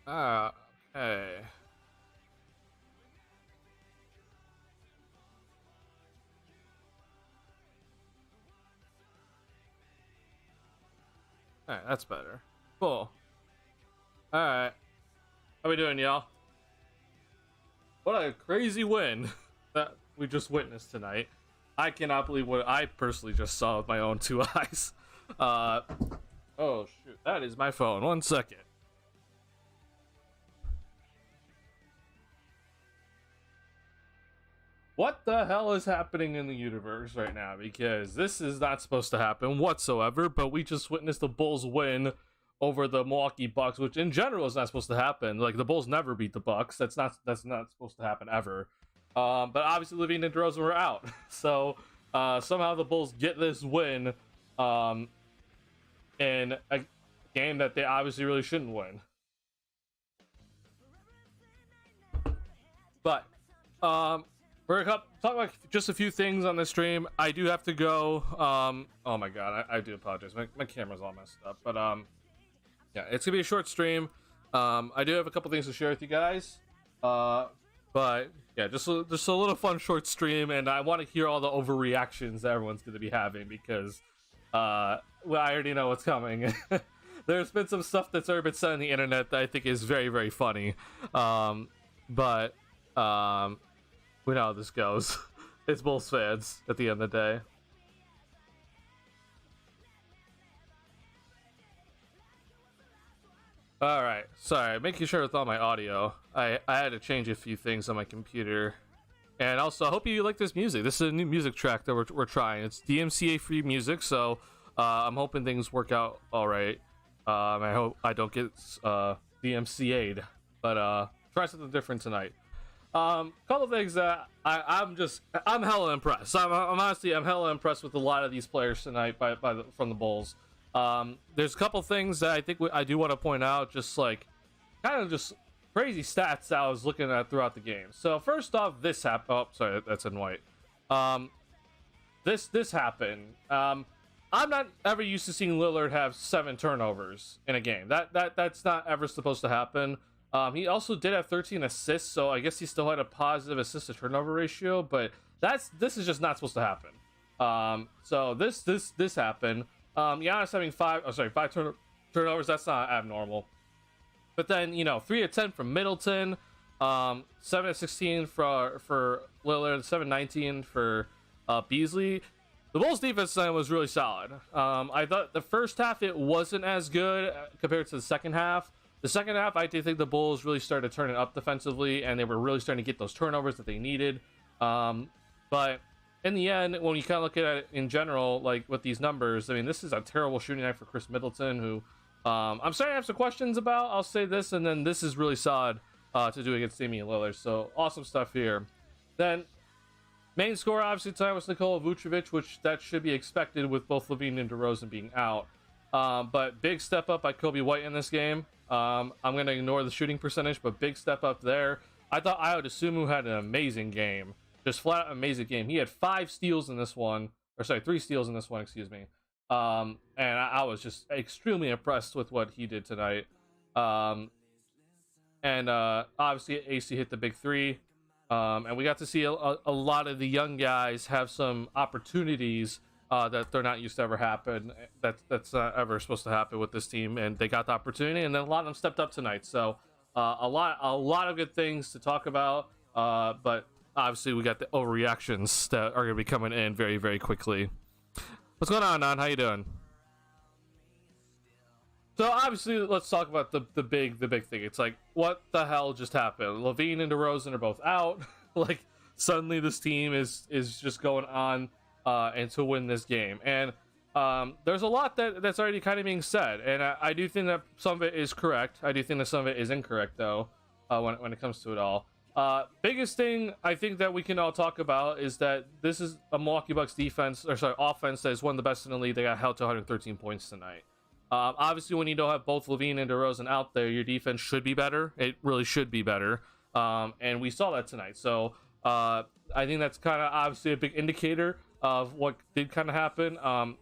Ah, okay. Alright, that's better. Cool. Alright. How we doing, y'all? What a crazy win that we just witnessed tonight. I cannot believe what I personally just saw with my own two eyes. Oh shoot, that is my phone. 1 second. What the hell is happening in the universe right now? Because this is not supposed to happen whatsoever, but we just witnessed the Bulls win over the Milwaukee Bucks, which in general is not supposed to happen. Like, the Bulls never beat the Bucks. That's not supposed to happen ever. But obviously Levine and DeRozan were out. So somehow the Bulls get this win in a game that they obviously really shouldn't win. But we're gonna talk about just a few things on this stream. I do have to go. Oh my god, I do apologize. My camera's all messed up. But yeah, it's gonna be a short stream. I do have a couple things to share with you guys. But yeah, just a little fun short stream, and I want to hear all the overreactions that everyone's gonna be having because well, I already know what's coming. There's been some stuff that's already been said on the internet that I think is very, very funny. But we know how this goes. It's Bulls fans at the end of the day. Alright, sorry, making sure with all my audio. I had to change a few things on my computer. And also, I hope you like this music. This is a new music track that we're trying. It's DMCA free music, so I'm hoping things work out alright. I hope I don't get DMCA'd, but try something different tonight. Couple things that I'm hella impressed. I'm honestly hella impressed with a lot of these players tonight from the Bulls. There's a couple things that I think I do want to point out, just like kind of just crazy stats that I was looking at throughout the game. So first off, this happened. Oh, sorry, that's in white. This happened. I'm not ever used to seeing Lillard have 7 turnovers in a game. That's not ever supposed to happen. He also did have 13 assists, so I guess he still had a positive assist to turnover ratio, but this is just not supposed to happen. So this happened. Giannis having 5 turnovers, that's not abnormal. But then, 3 of 10 from Middleton, 7 of 16 for Lillard, 7-19 for Beasley. The Bulls defense tonight was really solid. I thought the first half it wasn't as good compared to the second half. The second half, I do think the Bulls really started turning up defensively, and they were really starting to get those turnovers that they needed. But in the end, when you kind of look at it in general, like with these numbers, I mean, this is a terrible shooting night for Chris Middleton, who I'm starting to have some questions about. I'll say this, and then this is really solid to do against Damian Lillard. So awesome stuff here. Then main scorer obviously tonight was Nikola Vucevic, which that should be expected with both LaVine and DeRozan being out. But big step up by Kobe White in this game. I'm going to ignore the shooting percentage, but big step up there. I thought Ayo Dosunmu had an amazing game. Just flat out amazing game. He had 5 steals in this one. Or sorry, 3 steals in this one, excuse me. And I was just extremely impressed with what he did tonight. And obviously AC hit the big 3. And we got to see a lot of the young guys have some opportunities that they're not used to ever happen. That's not ever supposed to happen with this team, and they got the opportunity, and then a lot of them stepped up tonight. So a lot of good things to talk about. But obviously we got the overreactions that are going to be coming in very, very quickly. What's going on, Nan? How you doing? So obviously, let's talk about the big thing. It's like, what the hell just happened? LaVine and DeRozan are both out. Like, suddenly this team is just going on and to win this game. And there's a lot that's already kind of being said, and I do think that some of it is correct. I do think that some of it is incorrect, though, when it comes to it all. Biggest thing I think that we can all talk about is that this is a Milwaukee Bucks offense that is one of the best in the league. They got held to 113 points tonight. Obviously, when you don't have both LaVine and DeRozan out there, your defense should be better. It really should be better. And we saw that tonight. So I think that's kind of obviously a big indicator of what did kind of happen.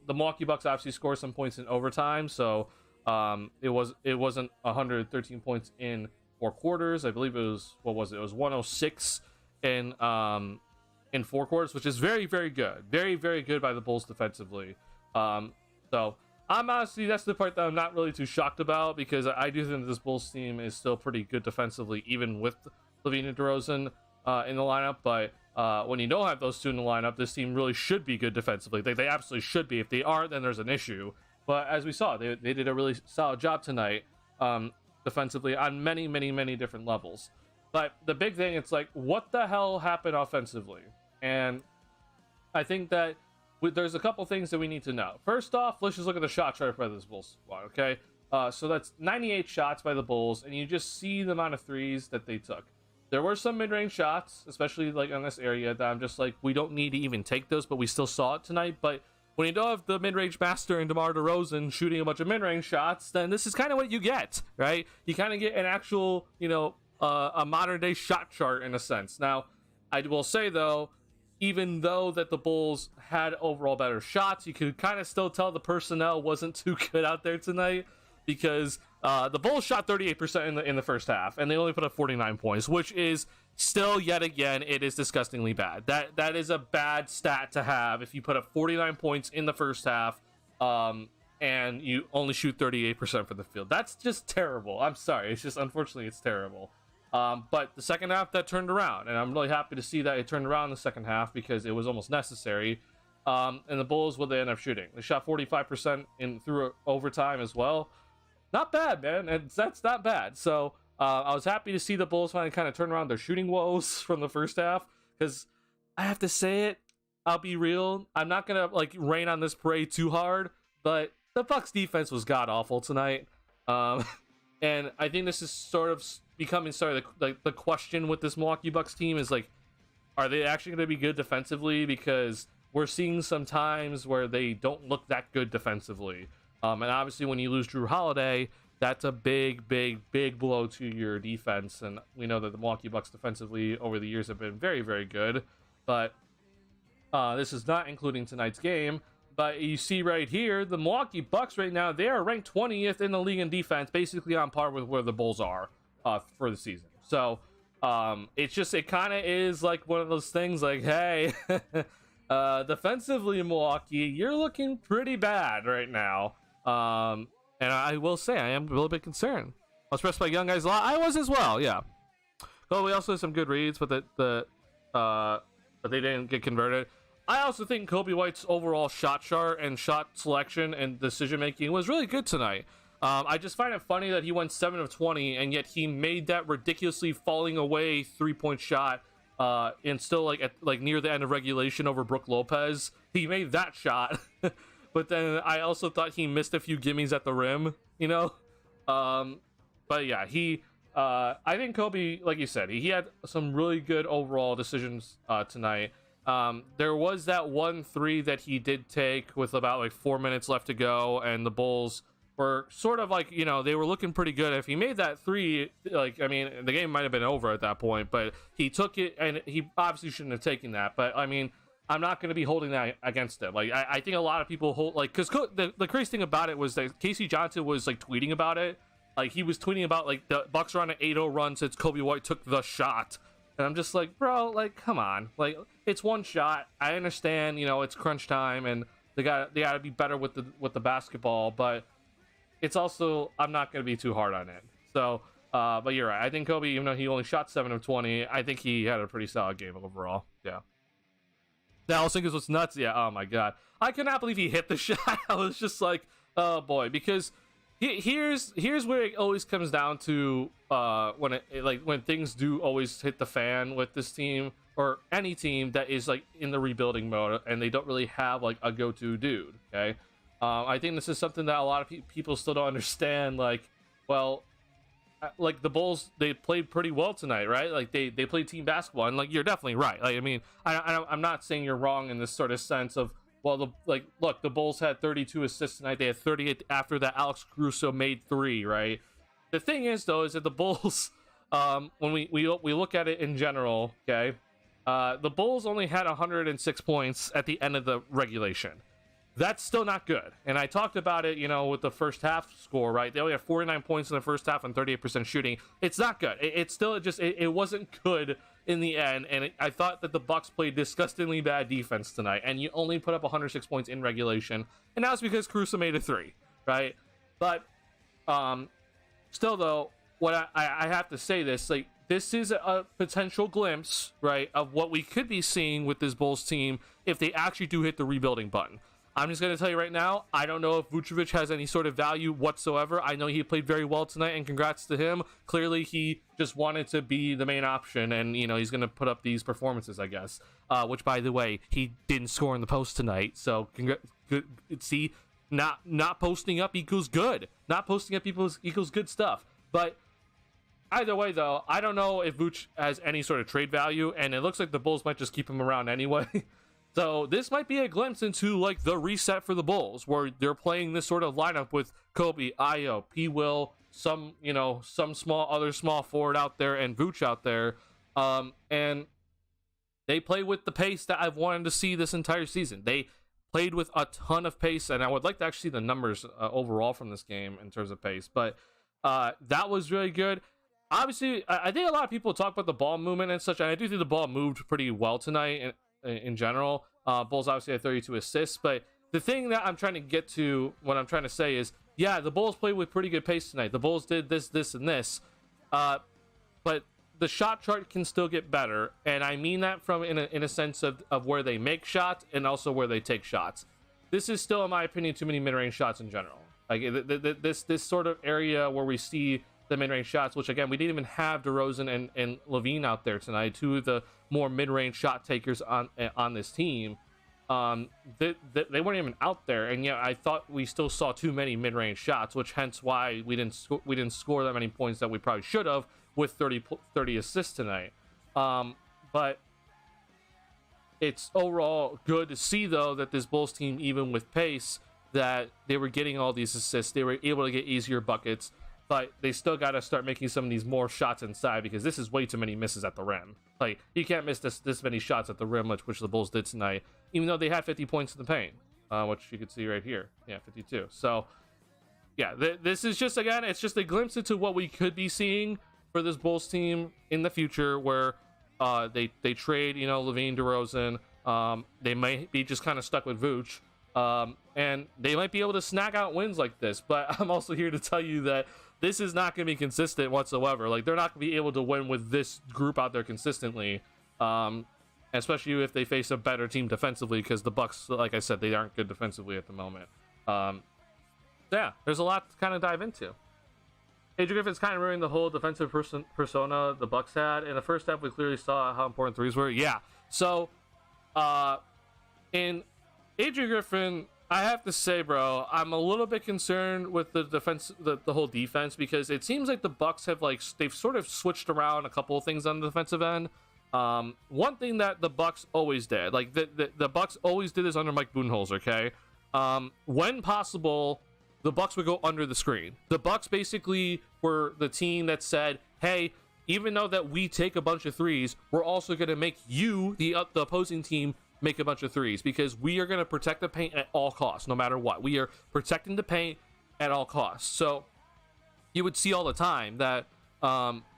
The Milwaukee Bucks obviously scored some points in overtime. So it wasn't 113 points in 4 quarters. I believe it was, what was it? It was 106 in 4 quarters, which is very, very good. Very, very good by the Bulls defensively. So I'm honestly, that's the part that I'm not really too shocked about, because I do think this Bulls team is still pretty good defensively, even with LaVine and DeRozan in the lineup. But when you don't have those two in the lineup, this team really should be good defensively. They absolutely should be. If they aren't, then there's an issue. But as we saw, they did a really solid job tonight defensively on many, many, many different levels. But the big thing, it's like, what the hell happened offensively? And I think that there's a couple things that we need to know. First off, let's just look at the shot chart by this Bulls squad, okay? So that's 98 shots by the Bulls, and you just see the amount of threes that they took. There were some mid-range shots, especially like on this area, that I'm just like, we don't need to even take those, but we still saw it tonight. But when you don't have the mid-range master and DeMar DeRozan shooting a bunch of mid-range shots, then this is kind of what you get, right? You kind of get an actual, a modern-day shot chart in a sense. Now, I will say, though, even though that the Bulls had overall better shots, you could kind of still tell the personnel wasn't too good out there tonight, because the Bulls shot 38% in the first half, and they only put up 49 points, which is still, yet again, it is disgustingly bad. That is a bad stat to have if you put up 49 points in the first half, and you only shoot 38% from the field. That's just terrible. I'm sorry. It's just, unfortunately, it's terrible. But the second half, that turned around, and I'm really happy to see that it turned around in the second half, because it was almost necessary. And the Bulls, what they end up shooting, they shot 45% through overtime as well. Not bad, man, and that's not bad. So I was happy to see the Bulls finally kind of turn around their shooting woes from the first half, because I have to say it, I'll be real, I'm not gonna rain on this parade too hard, but the Bucks defense was god awful tonight. And I think this is sort of becoming the question with this Milwaukee Bucks team is like, are they actually going to be good defensively? Because we're seeing some times where they don't look that good defensively. And obviously when you lose Drew Holiday, that's a big, big, big blow to your defense. And we know that the Milwaukee Bucks defensively over the years have been very, very good. But this is not including tonight's game. But you see right here, the Milwaukee Bucks right now, they are ranked 20th in the league in defense, basically on par with where the Bulls are for the season. So it kind of is like one of those things like, hey, defensively, Milwaukee, you're looking pretty bad right now. And I will say, I am a little bit concerned. I was pressed by young guys a lot. I was as well, yeah. Oh, we also had some good reads, but but they didn't get converted. I also think Kobe White's overall shot chart and shot selection and decision making was really good tonight. I just find it funny that he went 7 of 20, and yet he made that ridiculously falling away 3-point shot, and still like near the end of regulation over Brook Lopez. He made that shot, but then I also thought he missed a few gimmies at the rim, you know. But yeah, I think Kobe, like you said, he had some really good overall decisions tonight. There was that 1-3 that he did take with about like 4 minutes left to go, and the Bulls were sort of like, you know, they were looking pretty good. If he made that 3, like, I mean, the game might have been over at that point, but he took it, and he obviously shouldn't have taken that. But I mean, I'm not going to be holding that against him. Like, I think a lot of people hold, like, because the crazy thing about it was that Casey Johnson was like tweeting about it. Like, he was tweeting about like the Bucks are on an 8-0 run since Kobe White took the shot. And I'm just like, bro, like, come on. Like, it's one shot. I understand, you know, it's crunch time, and they got to be better with the basketball, but it's also, I'm not going to be too hard on it. So, but you're right. I think Kobe, even though he only shot 7 of 20, I think he had a pretty solid game overall. Yeah. Dallas Singers was nuts. Yeah. Oh my God. I cannot believe he hit the shot. I was just like, oh boy, because here's where it always comes down to when things do always hit the fan with this team or any team that is like in the rebuilding mode and they don't really have like a go-to dude. Okay. I think this is something that a lot of people still don't understand. Like, well, like the Bulls, they played pretty well tonight, right? Like they played team basketball, and like you're definitely right. Like, I mean, I'm not saying you're wrong in this sort of sense of, well, look, the Bulls had 32 assists tonight. They had 38 after that. Alex Caruso made 3, right? The thing is, though, is that the Bulls, when we look at it in general, okay, the Bulls only had 106 points at the end of the regulation. That's still not good. And I talked about it, you know, with the first half score, right? They only had 49 points in the first half and 38% shooting. It's not good. It's still just, it wasn't good in the end. And I thought that the Bucks played disgustingly bad defense tonight. And you only put up 106 points in regulation. And that's because Caruso made a 3, right? But still, though, what I have to say this, like, this is a potential glimpse, right, of what we could be seeing with this Bulls team if they actually do hit the rebuilding button. I'm just going to tell you right now, I don't know if Vucevic has any sort of value whatsoever. I know he played very well tonight, and congrats to him. Clearly, he just wanted to be the main option, and, you know, he's going to put up these performances, I guess. Which, by the way, he didn't score in the post tonight, so see, not posting up equals good. Not posting up equals good stuff. But either way, though, I don't know if Vooch has any sort of trade value, and it looks like the Bulls might just keep him around anyway. So this might be a glimpse into like the reset for the Bulls, where they're playing this sort of lineup with Kobe, Ayo, P. Will, some other small forward out there, and Vooch out there, and they play with the pace that I've wanted to see this entire season. They played with a ton of pace, and I would like to actually see the numbers overall from this game in terms of pace. But that was really good. Obviously, I think a lot of people talk about the ball movement and such, and I do think the ball moved pretty well tonight. In general, Bulls obviously had 32 assists, but the thing that I'm trying to get to, what I'm trying to say is, yeah, the Bulls played with pretty good pace tonight. The Bulls did this, and this, but the shot chart can still get better, and I mean that from in a sense of where they make shots and also where they take shots. This is still, in my opinion, too many mid-range shots in general. Like this sort of area where we see the mid-range shots, which again, we didn't even have DeRozan and Levine out there tonight, two of the more mid-range shot takers on this team. They weren't even out there, and yet I thought we still saw too many mid-range shots, which hence why we didn't score that many points that we probably should have with 30 assists tonight. But it's overall good to see, though, that this Bulls team, even with pace, that they were getting all these assists, they were able to get easier buckets. but they still got to start making some of these more shots inside, because this is way too many misses at the rim. Like, you can't miss this many shots at the rim, which the Bulls did tonight, even though they had 50 points in the paint, which you can see right here. Yeah, 52. So yeah, this is just, again, it's just a glimpse into what we could be seeing for this Bulls team in the future, where they trade, you know, Levine, DeRozan. They might be just kind of stuck with Vooch, and they might be able to snag out wins like this. But I'm also here to tell you that this is not going to be consistent whatsoever. Like, they're not going to be able to win with this group out there consistently, especially if they face a better team defensively, because the Bucks, like I said, they aren't good defensively at the moment. Yeah, there's a lot to kind of dive into. Adrian Griffin's kind of ruining the whole defensive persona the Bucks had. In the first half, we clearly saw how important threes were. Yeah, so in Adrian Griffin, I have to say, bro, I'm a little bit concerned with the defense, the whole defense, because it seems like the Bucks have, like, they've sort of switched around a couple of things on the defensive end. One thing that the Bucks always did, like the Bucks always did this under Mike Budenholzer, okay? When possible, the Bucks would go under the screen. The Bucks basically were the team that said, hey, even though that we take a bunch of threes, we're also going to make you, the opposing team, make a bunch of threes, because we are going to protect the paint at all costs, no matter what. We are protecting the paint at all costs. So you would see all the time that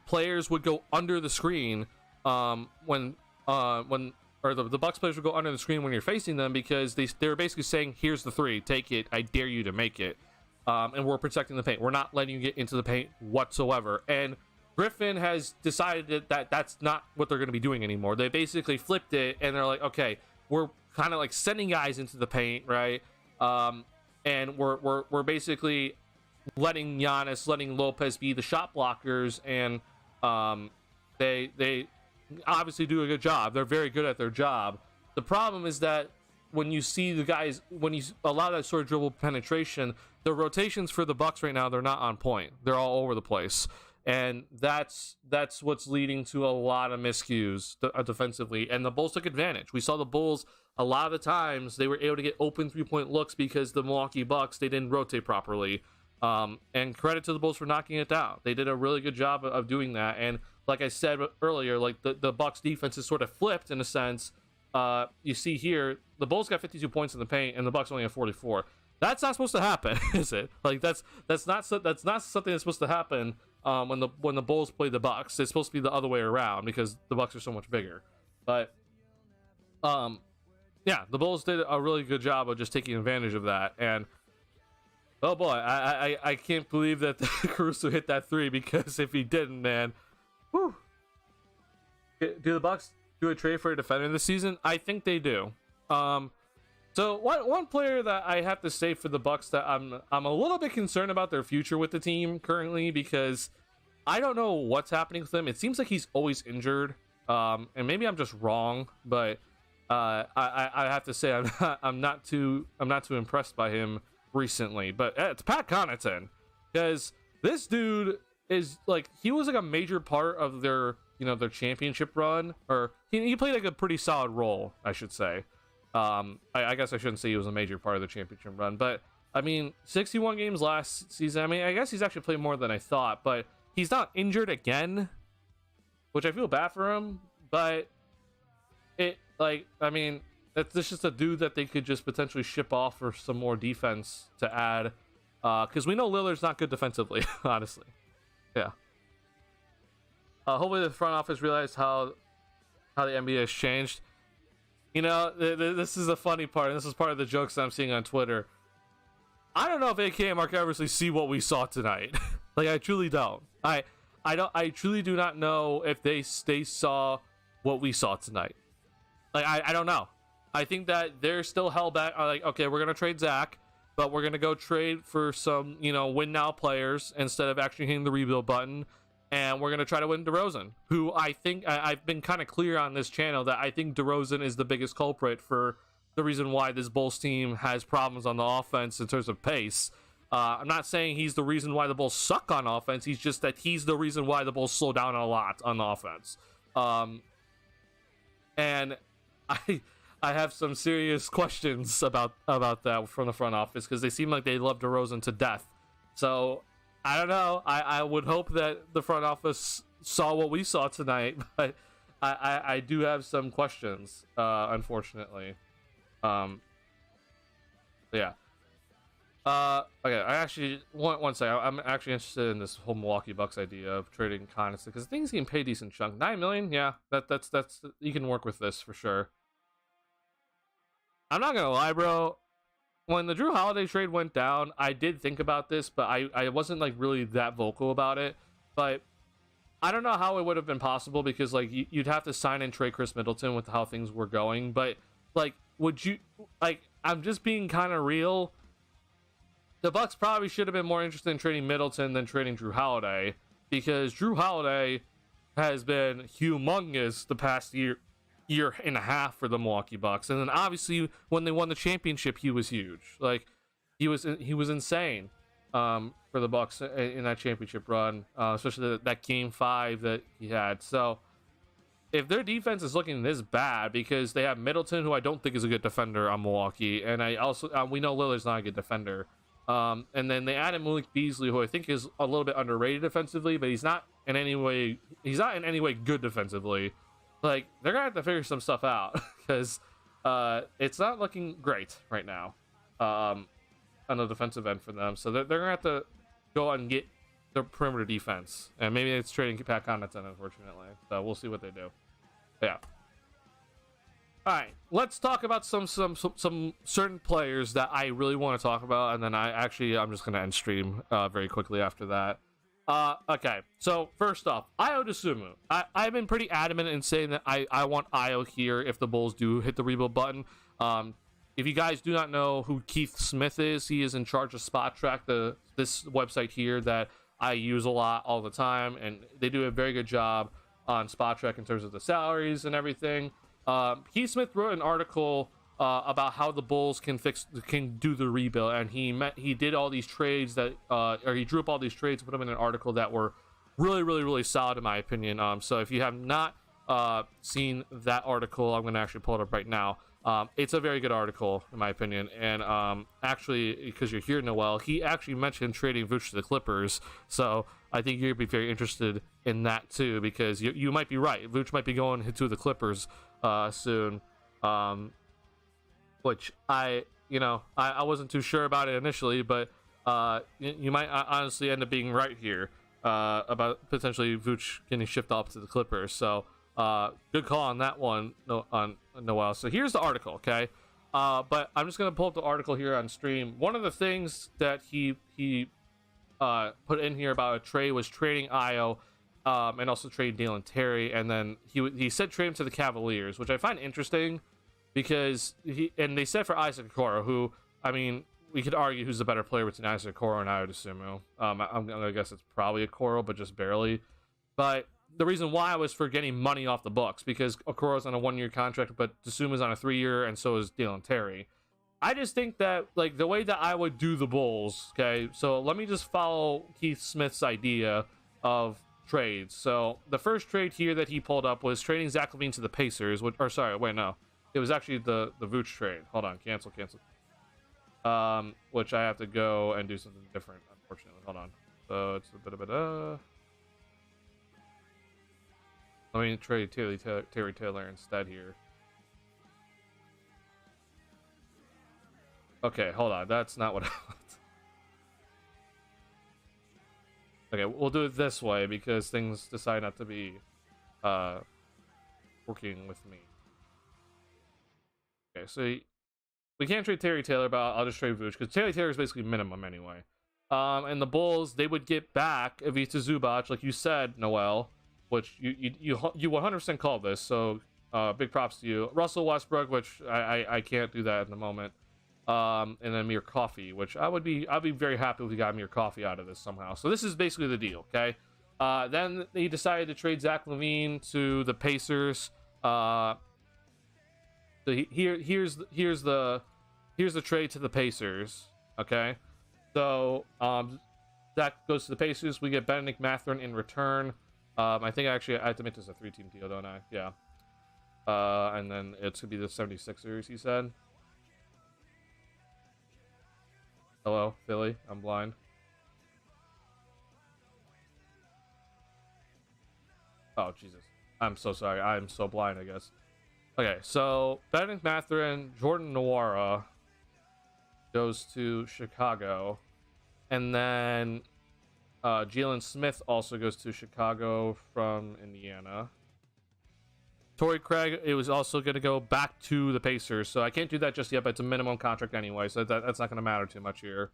players would go under the screen when the Bucks players would go under the screen when you're facing them, because they were basically saying, here's the three, take it, I dare you to make it. And we're protecting the paint. We're not letting you get into the paint whatsoever. And Griffin has decided that that's not what they're going to be doing anymore. They basically flipped it, and they're like, okay, we're kind of like sending guys into the paint, right? And we're basically letting Giannis, letting Lopez be the shot blockers, and they obviously do a good job. They're very good at their job. The problem is that when you see the guys, when you allow that sort of dribble penetration, the rotations for the Bucks right now, they're not on point. They're all over the place. And that's what's leading to a lot of miscues defensively. And the Bulls took advantage. We saw the Bulls, a lot of the times, they were able to get open three-point looks because the Milwaukee Bucks, they didn't rotate properly. And credit to the Bulls for knocking it down. They did a really good job of doing that. And like I said earlier, like the Bucks defense is sort of flipped in a sense. You see here, the Bulls got 52 points in the paint, and the Bucks only have 44. That's not supposed to happen, is it? Like that's not something that's supposed to happen when the Bulls play the Bucks. It's supposed to be the other way around, because the Bucks are so much bigger. But yeah, the Bulls did a really good job of just taking advantage of that. And oh boy, I can't believe that Caruso hit that three, because if he didn't, man, whew. Do the Bucks do a trade for a defender this season? I think they do. So one player that I have to say for the Bucks that I'm a little bit concerned about their future with the team currently, because I don't know what's happening with him. It seems like he's always injured, and maybe I'm just wrong, but I have to say I'm not too impressed by him recently. But it's Pat Connaughton, because this dude is like, he was like a major part of their their championship run, or he played like a pretty solid role, I should say. I guess I shouldn't say he was a major part of the championship run, but I mean, 61 games last season. I mean, I guess he's actually played more than I thought, but he's not injured again, which I feel bad for him. But I mean, that's just a dude that they could just potentially ship off for some more defense to add, because we know Lillard's not good defensively, honestly. Yeah. Hopefully the front office realized how the NBA has changed. This is the funny part, and this is part of the jokes that I'm seeing on Twitter. I don't know if AK and Mark Eversley see what we saw tonight. Like, I truly don't. I truly do not know if they saw what we saw tonight. Like, I don't know. I think that they're still held back. Like, okay, we're gonna trade Zach, but we're gonna go trade for some win now players instead of actually hitting the rebuild button. And we're going to try to win DeRozan, who I think I've been kind of clear on this channel that I think DeRozan is the biggest culprit for the reason why this Bulls team has problems on the offense in terms of pace. I'm not saying he's the reason why the Bulls suck on offense. He's just that he's the reason why the Bulls slow down a lot on the offense. And I have some serious questions about that from the front office, because they seem like they love DeRozan to death. So I don't know. I would hope that the front office saw what we saw tonight, but I do have some questions, unfortunately. Yeah. Okay. I actually one second. I'm actually interested in this whole Milwaukee Bucks idea of trading Connaughton because things can pay decent chunk. 9 million. Yeah, that's you can work with this for sure. I'm not gonna lie, bro. When the Drew Holiday trade went down, I did think about this, but I wasn't like really that vocal about it. But I don't know how it would have been possible because like you'd have to sign and trade Chris Middleton with how things were going. But like, would you like? I'm just being kind of real. The Bucks probably should have been more interested in trading Middleton than trading Drew Holiday because Drew Holiday has been humongous the past year and a half for the Milwaukee Bucks, and then obviously when they won the championship, he was huge. Like he was insane for the Bucks in that championship run, especially that Game 5 that he had. So if their defense is looking this bad because they have Middleton, who I don't think is a good defender on Milwaukee, and I also we know Lillard's not a good defender. And then they added Malik Beasley, who I think is a little bit underrated defensively, but he's not in any way good defensively. Like they're gonna have to figure some stuff out because it's not looking great right now on the defensive end for them. So they're gonna have to go out and get their perimeter defense, and maybe it's trading Pat Connaughton, unfortunately. So we'll see what they do. But yeah. All right, let's talk about some certain players that I really want to talk about, and then I'm just gonna end stream very quickly after that. Okay, so first off, Io DeSumo. I've been pretty adamant in saying that I want Io here if the Bulls do hit the rebuild button. If you guys do not know who Keith Smith is, he is in charge of Spot Track, this website here that I use a lot all the time, and they do a very good job on Spot Track in terms of the salaries and everything. Keith Smith wrote an article about how the Bulls can do the rebuild, and he did all these trades that he drew up all these trades, put them in an article that were really solid in my opinion. So if you have not seen that article, I'm gonna actually pull it up right now. It's a very good article in my opinion, and actually, because you're here, Noel, he actually mentioned trading Vooch to the Clippers, so I think you'd be very interested in that too, because you might be right. Vooch might be going to the Clippers soon, which I wasn't too sure about it initially, but you might honestly end up being right here about potentially Vooch getting shipped off to the Clippers. So good call on that one, on Noel. So here's the article, okay? But I'm just gonna pull up the article here on stream. One of the things that he put in here about a trade was trading Io, and also trade Dalen Terry, and then he said trade him to the Cavaliers, which I find interesting because they said for Isaac Okoro, who, I mean, we could argue who's the better player between Isaac Okoro and Io DeSumo. I'm gonna guess it's probably Okoro, but just barely. But the reason why was for getting money off the books, because Okoro's on a 1-year contract, but DeSumo's on a 3-year, and so is Dalen Terry. I just think that, like, the way that I would do the Bulls, okay, so let me just follow Keith Smith's idea of trades. So the first trade here that he pulled up was trading Zach LaVine to the Pacers, it was actually the Vooch trade. Hold on, cancel. Which I have to go and do something different, unfortunately. Hold on. So it's a bit of let me trade Terry Taylor instead here. Okay, hold on. That's not what I want. Okay, we'll do it this way because things decide not to be working with me. Okay, so we can't trade Terry Taylor, but I'll just trade Vooch because Terry Taylor is basically minimum anyway. And the Bulls, they would get back Ivica Zubac, like you said, Noel, which you 100% called this. So big props to you. Russell Westbrook, which I can't do that in the moment. And then Amir Coffey, which I'd be very happy if we got Amir Coffey out of this somehow. So this is basically the deal, okay? Then he decided to trade Zach LaVine to the Pacers. So here's the trade to the Pacers, okay? So Zach goes to the Pacers. We get Benedict Mathurin in return. I think actually I have to make this a 3-team deal, don't I? Yeah. And then it's gonna be the 76ers, he said. Hello, Philly. I'm blind. Oh, Jesus. I'm so sorry. I'm so blind, I guess. Okay, so Benedict Mathurin, Jordan Nwora goes to Chicago. And then Jalen Smith also goes to Chicago from Indiana. Torrey Craig, it was also going to go back to the Pacers, so I can't do that just yet, but it's a minimum contract anyway, so that's not going to matter too much here.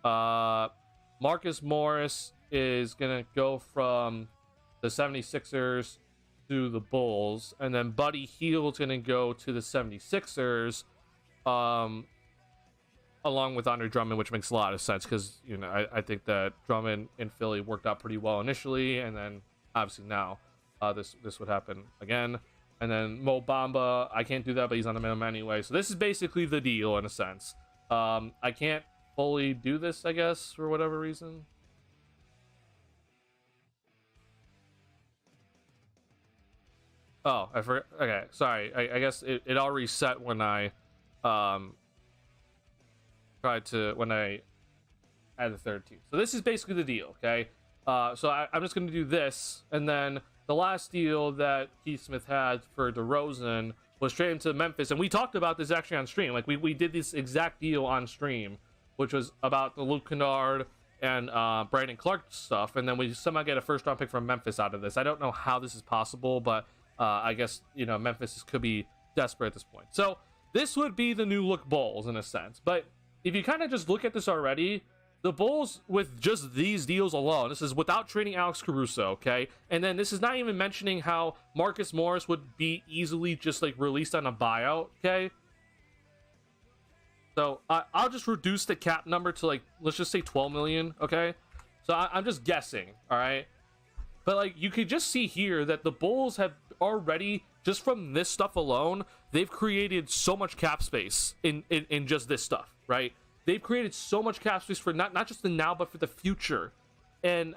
Marcus Morris is going to go from the 76ers to the Bulls, and then Buddy Hield's going to go to the 76ers, along with Andre Drummond, which makes a lot of sense, because, you know, I think that Drummond in Philly worked out pretty well initially, and then obviously now this would happen again. And then Mo Bamba, I can't do that, but he's on the minimum anyway. So this is basically the deal in a sense. I can't fully do this, I guess, for whatever reason. Oh, I forgot. Okay, sorry. I guess it all reset when I when I add the third team. So this is basically the deal, okay? So I'm just going to do this, and then the last deal that Keith Smith had for DeRozan was straight into Memphis, and we talked about this actually on stream. Like, we did this exact deal on stream, which was about the Luke Kennard and Brandon Clark stuff, and then we somehow get a first-round pick from Memphis out of this. I don't know how this is possible, but I guess, you know, Memphis could be desperate at this point. So this would be the new look Bulls in a sense, but if you kind of just look at this already, the Bulls, with just these deals alone, this is without trading Alex Caruso, okay? And then this is not even mentioning how Marcus Morris would be easily just, like, released on a buyout, okay? So I'll just reduce the cap number to, like, let's just say 12 million, okay? So I'm just guessing, all right? But, like, you could just see here that the Bulls have already, just from this stuff alone, they've created so much cap space in just this stuff, right? They've created so much cap space for not just the now, but for the future. And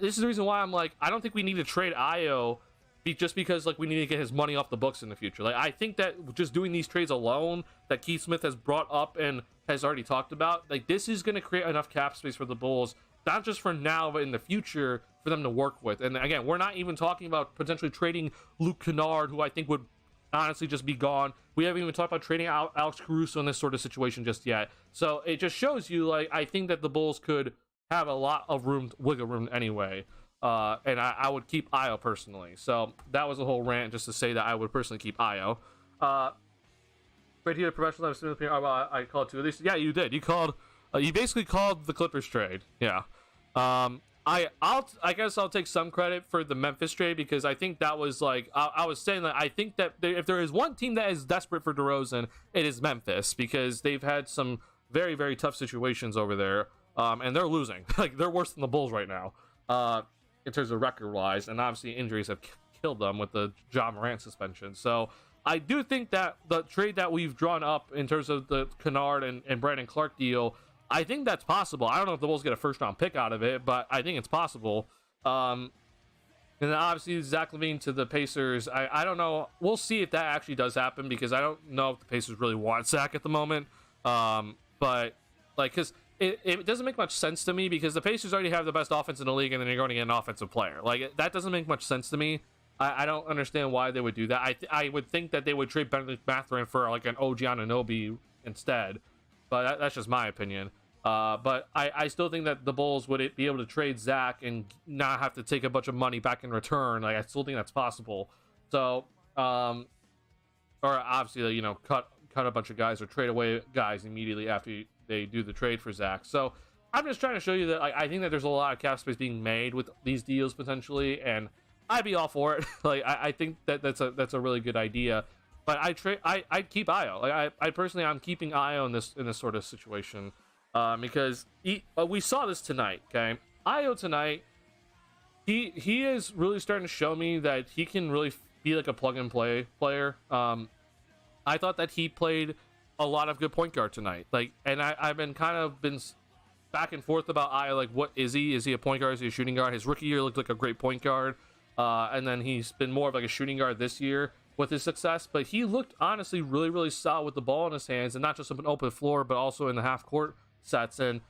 this is the reason why I'm like, I don't think we need to trade Io just because, like, we need to get his money off the books in the future. Like, I think that just doing these trades alone that Keith Smith has brought up and has already talked about, like, this is going to create enough cap space for the Bulls, not just for now, but in the future for them to work with. And again, we're not even talking about potentially trading Luke Kennard, who I think would honestly just be gone. We haven't even talked about trading out Alex Caruso in this sort of situation just yet. So it just shows you, like, I think that the Bulls could have a lot of wiggle room anyway. And I would keep Io personally. So that was a whole rant just to say that I would personally keep Io. Right here, professional. I called two of these. Yeah, you did. You called. You basically called the Clippers trade. Yeah. I guess I'll take some credit for the Memphis trade, because I think that was, like, I was saying that I think that if there is one team that is desperate for DeRozan, it is Memphis, because they've had some very, very tough situations over there, and they're losing. Like, they're worse than the Bulls right now, in terms of record-wise, and obviously injuries have killed them with the Ja Morant suspension. So I do think that the trade that we've drawn up in terms of the Kennard and Brandon Clark deal, I think that's possible. I don't know if the Bulls get a first-round pick out of it, but I think it's possible. And then obviously Zach LaVine to the Pacers. I don't know. We'll see if that actually does happen, because I don't know if the Pacers really want Zach at the moment. But, like, because it doesn't make much sense to me, because the Pacers already have the best offense in the league, and then you're going to get an offensive player. Like, that doesn't make much sense to me. I don't understand why they would do that. I would think that they would trade Benedict Mathurin for, like, an OG Anunoby instead. But that's just my opinion. But I still think that the Bulls would be able to trade Zach and not have to take a bunch of money back in return. Like, I still think that's possible. So, or obviously, you know, cut a bunch of guys or trade away guys immediately after they do the trade for Zach. So I'm just trying to show you that, like, I think that there's a lot of cap space being made with these deals potentially, and I'd be all for it. Like, I think that that's a really good idea. But I'd keep Io. Like, I personally, I'm keeping Io in this sort of situation. Because we saw this tonight, okay? Io tonight, he is really starting to show me that he can really be like a plug-and-play player. I thought that he played a lot of good point guard tonight. Like, and I've been back and forth about Io. Like, what is he? Is he a point guard? Is he a shooting guard? His rookie year looked like a great point guard. And then he's been more of like a shooting guard this year with his success. But he looked honestly really, really solid with the ball in his hands, and not just on an open floor, but also in the half court sets. And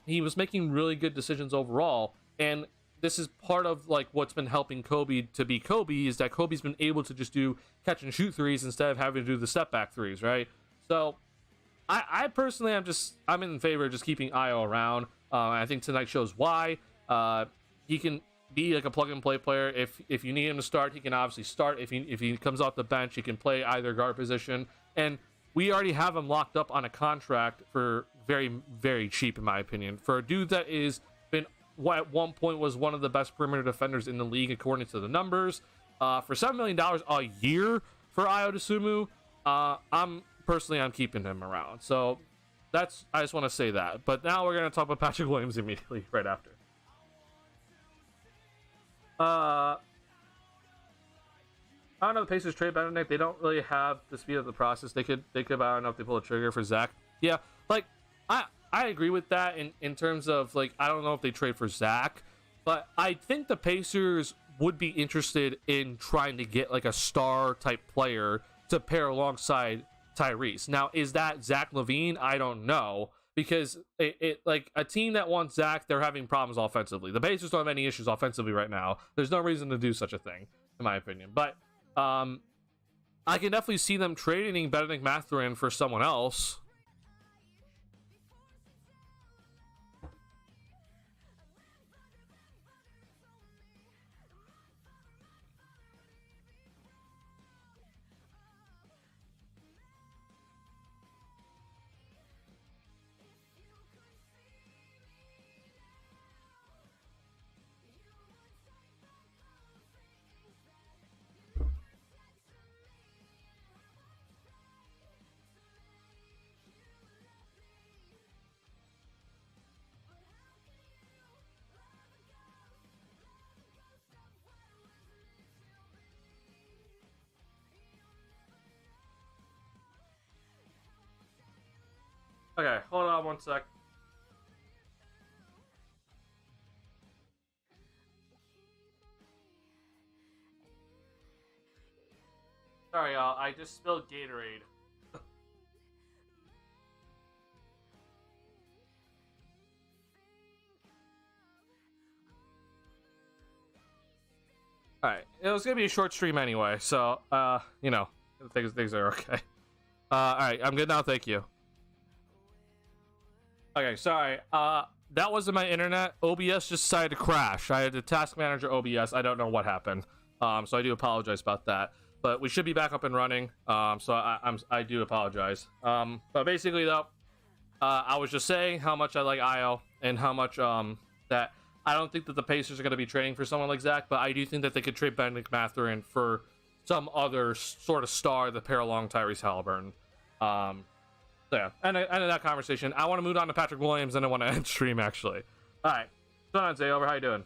he was making really good decisions overall. And this is part of like what's been helping Kobe to be Kobe, is that Kobe's been able to just do catch and shoot threes instead of having to do the step back threes, right? So I personally I'm in favor of just keeping Io around. I think tonight shows why. He can be like a plug and play player. If you need him to start, he can obviously start. If he comes off the bench, he can play either guard position. And we already have him locked up on a contract for very, very cheap, in my opinion, for a dude that is been what at one point was one of the best perimeter defenders in the league according to the numbers. For $7 million a year for Io DeSumo, I'm keeping him around. So I just want to say that. But now we're gonna talk about Patrick Williams immediately right after. I don't know, the Pacers trade Benedict. They don't really have the speed of the process. They could I don't know if they pull a trigger for Zach. Yeah, like I agree with that in terms of like I don't know if they trade for Zach, but I think the Pacers would be interested in trying to get like a star type player to pair alongside Tyrese. Now, is that Zach LaVine? I don't know, because it like a team that wants Zach, they're having problems offensively. The Pacers don't have any issues offensively right now. There's no reason to do such a thing, in my opinion. But I can definitely see them trading Benedict Mathurin for someone else. Okay, hold on one sec. Sorry, y'all. I just spilled Gatorade. Alright, it was gonna be a short stream anyway, so, you know, things are okay. Alright, I'm good now, thank you. Okay, sorry. That wasn't my internet. OBS just decided to crash. I had to task manager OBS. I don't know what happened. So I do apologize about that. But we should be back up and running. So I do apologize. But basically though, I was just saying how much I like Io and how much that I don't think that the Pacers are going to be trading for someone like Zach, but I do think that they could trade Benedict Mathurin for some other sort of star to pair along Tyrese Halliburton. So yeah, and that conversation. I want to move on to Patrick Williams, and I want to end stream actually. All right, what's going on, Zayover? How you doing?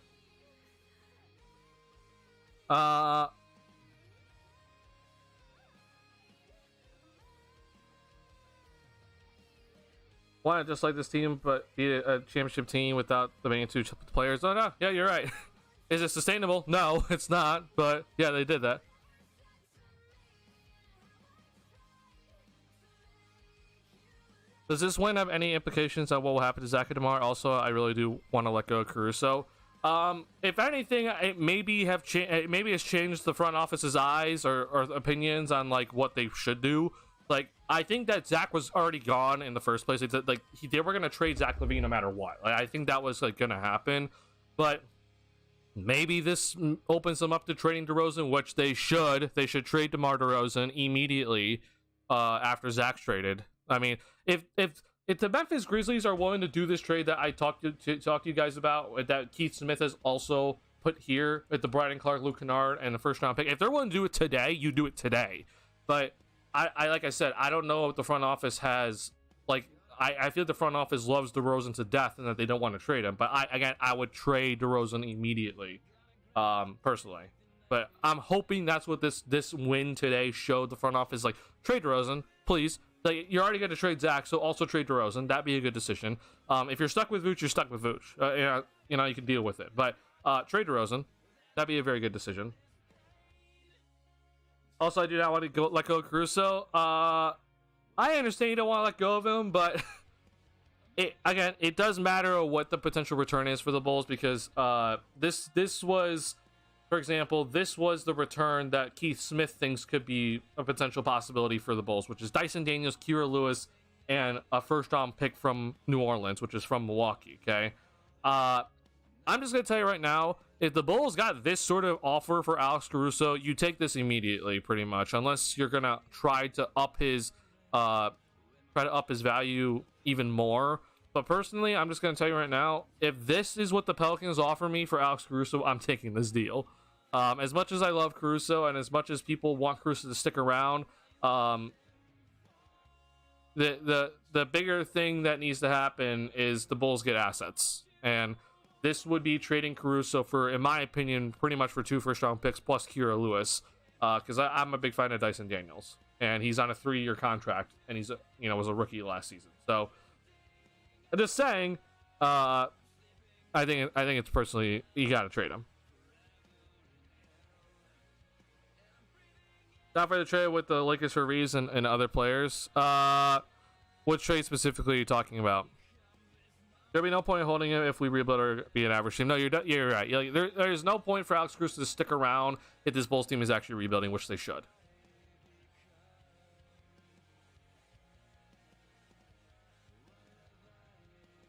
Want to just like this team, but be a championship team without the main two players? Oh no, yeah, you're right. Is it sustainable? No, it's not. But yeah, they did that. Does this win have any implications on what will happen to Zach tomorrow? Also, I really do want to let go of Caruso. If anything, it maybe has changed the front office's eyes or opinions on like what they should do. Like, I think that Zach was already gone in the first place. It's like they were gonna trade Zach LaVine no matter what. Like, I think that was like gonna happen, but maybe this opens them up to trading DeRozan, which they should. They should trade DeMar DeRozan immediately after Zach's traded. I mean, if the Memphis Grizzlies are willing to do this trade that I talked to you guys about, that Keith Smith has also put here with the Brandon Clark, Luke Kennard, and the first round pick, if they're willing to do it today, you do it today. But I like I said, I don't know if the front office has like I feel the front office loves DeRozan to death and that they don't want to trade him. But I would trade DeRozan immediately, personally. But I'm hoping that's what this win today showed the front office. Like, trade DeRozan, please. Like, you're already going to trade Zach, so also trade DeRozan. That'd be a good decision. If you're stuck with Vooch, you're stuck with Vooch. You know, you can deal with it. But trade DeRozan. That'd be a very good decision. Also, I do not want to let go of Caruso. I understand you don't want to let go of him, but it does matter what the potential return is for the Bulls, because this was, for example, this was the return that Keith Smith thinks could be a potential possibility for the Bulls, which is Dyson Daniels, Kira Lewis, and a first-round pick from New Orleans, which is from Milwaukee. Okay, I'm just gonna tell you right now, if the Bulls got this sort of offer for Alex Caruso, you take this immediately, pretty much, unless you're gonna try to up his value even more. But personally, I'm just gonna tell you right now, if this is what the Pelicans offer me for Alex Caruso, I'm taking this deal. As much as I love Caruso, and as much as people want Caruso to stick around, the bigger thing that needs to happen is the Bulls get assets, and this would be trading Caruso for, in my opinion, pretty much for 2 first-round picks plus Kira Lewis, because I'm a big fan of Dyson Daniels, and he's on a 3-year contract, and he's was a rookie last season. So I'm just saying, I think it's personally, you got to trade him. Not for the trade with the Lakers for Reeves and other players. What trade specifically are you talking about? There'll be no point in holding him if we rebuild or be an average team. No, you're right. There's no point for Alex Caruso to stick around if this Bulls team is actually rebuilding, which they should.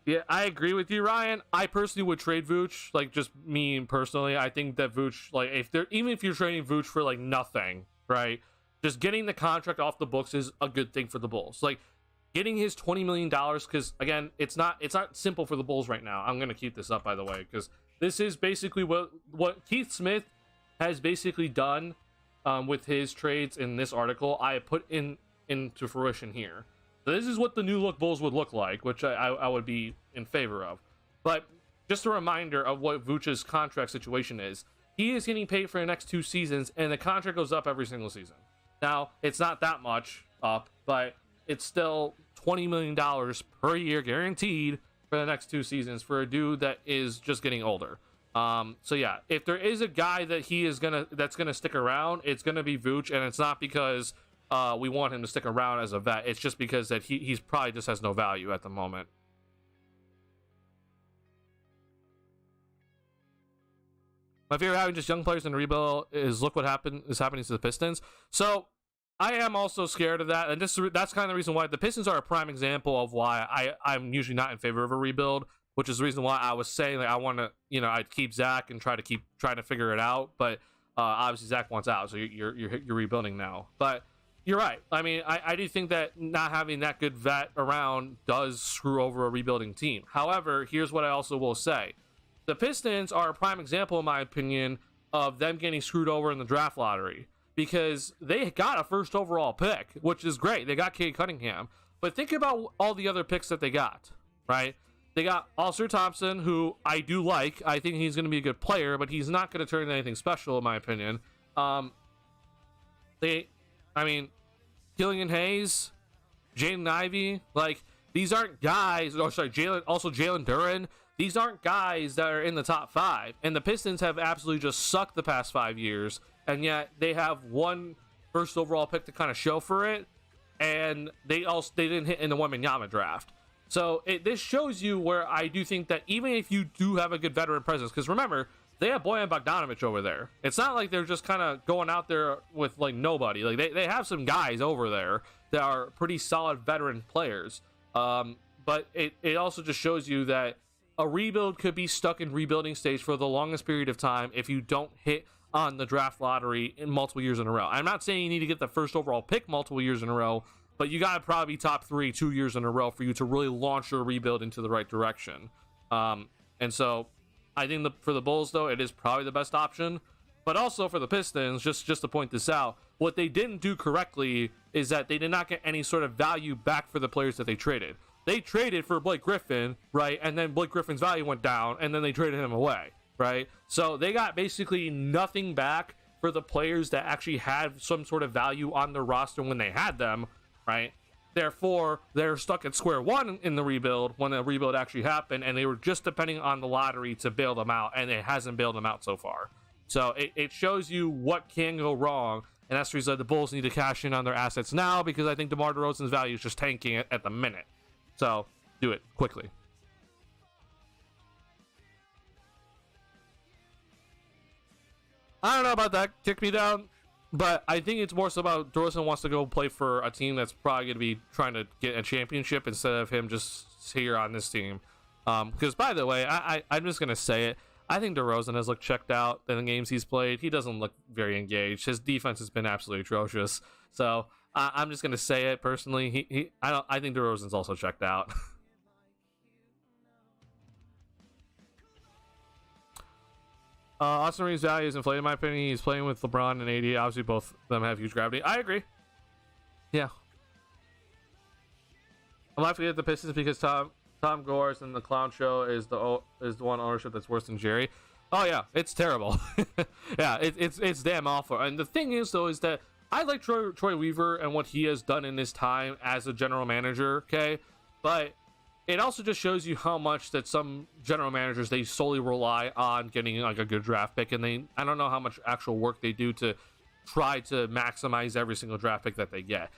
Yeah, I agree with you, Ryan. I personally would trade Vooch. Like, just me personally, I think that Vooch, like, even if you're trading Vooch for like nothing, right? Just getting the contract off the books is a good thing for the Bulls. Like, getting his $20 million, because again, it's not simple for the Bulls right now. I'm gonna keep this up, by the way, because this is basically what Keith Smith has basically done with his trades in this article. I put into fruition here. So this is what the new look Bulls would look like, which I would be in favor of. But just a reminder of what Vooch's contract situation is. He is getting paid for the next 2 seasons, and the contract goes up every single season. Now, it's not that much up, but it's still $20 million per year guaranteed for the next 2 seasons for a dude that is just getting older. So yeah, if there is a guy that that's gonna stick around, it's gonna be Vooch, and it's not because we want him to stick around as a vet. It's just because that he's probably just has no value at the moment. My fear of having just young players in the rebuild is look what is happening to the Pistons. So I am also scared of that, and that's kind of the reason why the Pistons are a prime example of why I'm usually not in favor of a rebuild, which is the reason why I was saying, like, I want to, I'd keep Zach and trying to figure it out, but obviously Zach wants out, so you're rebuilding now. But you're right. I mean, I do think that not having that good vet around does screw over a rebuilding team. However, here's what I also will say. The Pistons are a prime example, in my opinion, of them getting screwed over in the draft lottery, because they got a first overall pick, which is great. They got Cade Cunningham. But think about all the other picks that they got, right? They got Ulster Thompson, who I do like. I think he's going to be a good player, but he's not going to turn into anything special, in my opinion. Killian Hayes, Jaden Ivey, like, these aren't guys. Oh, sorry, Jalen Duren. These aren't guys that are in the top 5. And the Pistons have absolutely just sucked the past 5 years. And yet they have one first overall pick to kind of show for it. And they didn't hit in the Wembanyama draft. So this shows you where I do think that even if you do have a good veteran presence, because remember, they have Bojan Bogdanovic over there. It's not like they're just kind of going out there with like nobody. Like they have some guys over there that are pretty solid veteran players. But it also just shows you that a rebuild could be stuck in rebuilding stage for the longest period of time if you don't hit on the draft lottery in multiple years in a row. I'm not saying you need to get the first overall pick multiple years in a row, but you got to probably be top 3 2 years in a row for you to really launch your rebuild into the right direction. And so I think for the Bulls, though, it is probably the best option. But also for the Pistons, just to point this out, what they didn't do correctly is that they did not get any sort of value back for the players that they traded. They traded for Blake Griffin, right? And then Blake Griffin's value went down, and then they traded him away, right? So they got basically nothing back for the players that actually had some sort of value on their roster when they had them, right? Therefore, they're stuck at square one in the rebuild when the rebuild actually happened, and they were just depending on the lottery to bail them out, and it hasn't bailed them out so far. So it shows you what can go wrong, and that's the reason the Bulls need to cash in on their assets now, because I think DeMar DeRozan's value is just tanking at the minute. So do it quickly. I don't know about that. Kick me down. But I think it's more so about DeRozan wants to go play for a team that's probably going to be trying to get a championship instead of him just here on this team. Because, by the way, I'm just going to say it. I think DeRozan has looked checked out in the games he's played. He doesn't look very engaged. His defense has been absolutely atrocious. So I'm just going to say it personally. I think DeRozan's also checked out. Austin Reeves' value is inflated in my opinion. He's playing with LeBron and AD. Obviously, both of them have huge gravity. I agree. Yeah. I'm laughing at the Pistons because Tom Gores and the Clown Show is the one ownership that's worse than Jerry. Oh yeah, it's terrible. Yeah, it's damn awful. And the thing is though is that I like Troy Weaver and what he has done in his time as a general manager. Okay, but it also just shows you how much that some general managers, they solely rely on getting like a good draft pick, and I don't know how much actual work they do to try to maximize every single draft pick that they get.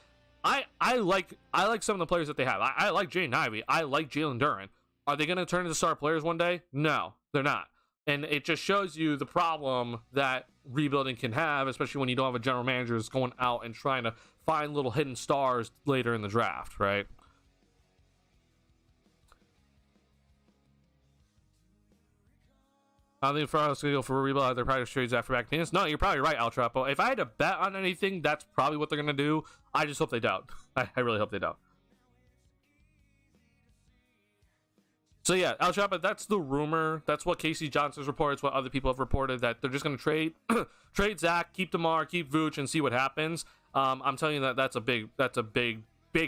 I like some of the players that they have. I like Jaden Ivey. I like Jalen Duren. Are they going to turn into star players one day? No, they're not. And it just shows you the problem that rebuilding can have, especially when you don't have a general manager who's going out and trying to find little hidden stars later in the draft, right? I don't think Toronto's going to go for a rebuild. They're probably trades after back teams. No, you're probably right, Al Trapo. If I had to bet on anything, that's probably what they're going to do. I just hope they don't. I really hope they don't. So yeah, Al Trapo, that's the rumor. That's what Casey Johnson's report. It's what other people have reported, that they're just going to trade Zach, keep DeMar, keep Vooch, and see what happens. I'm telling you that's a big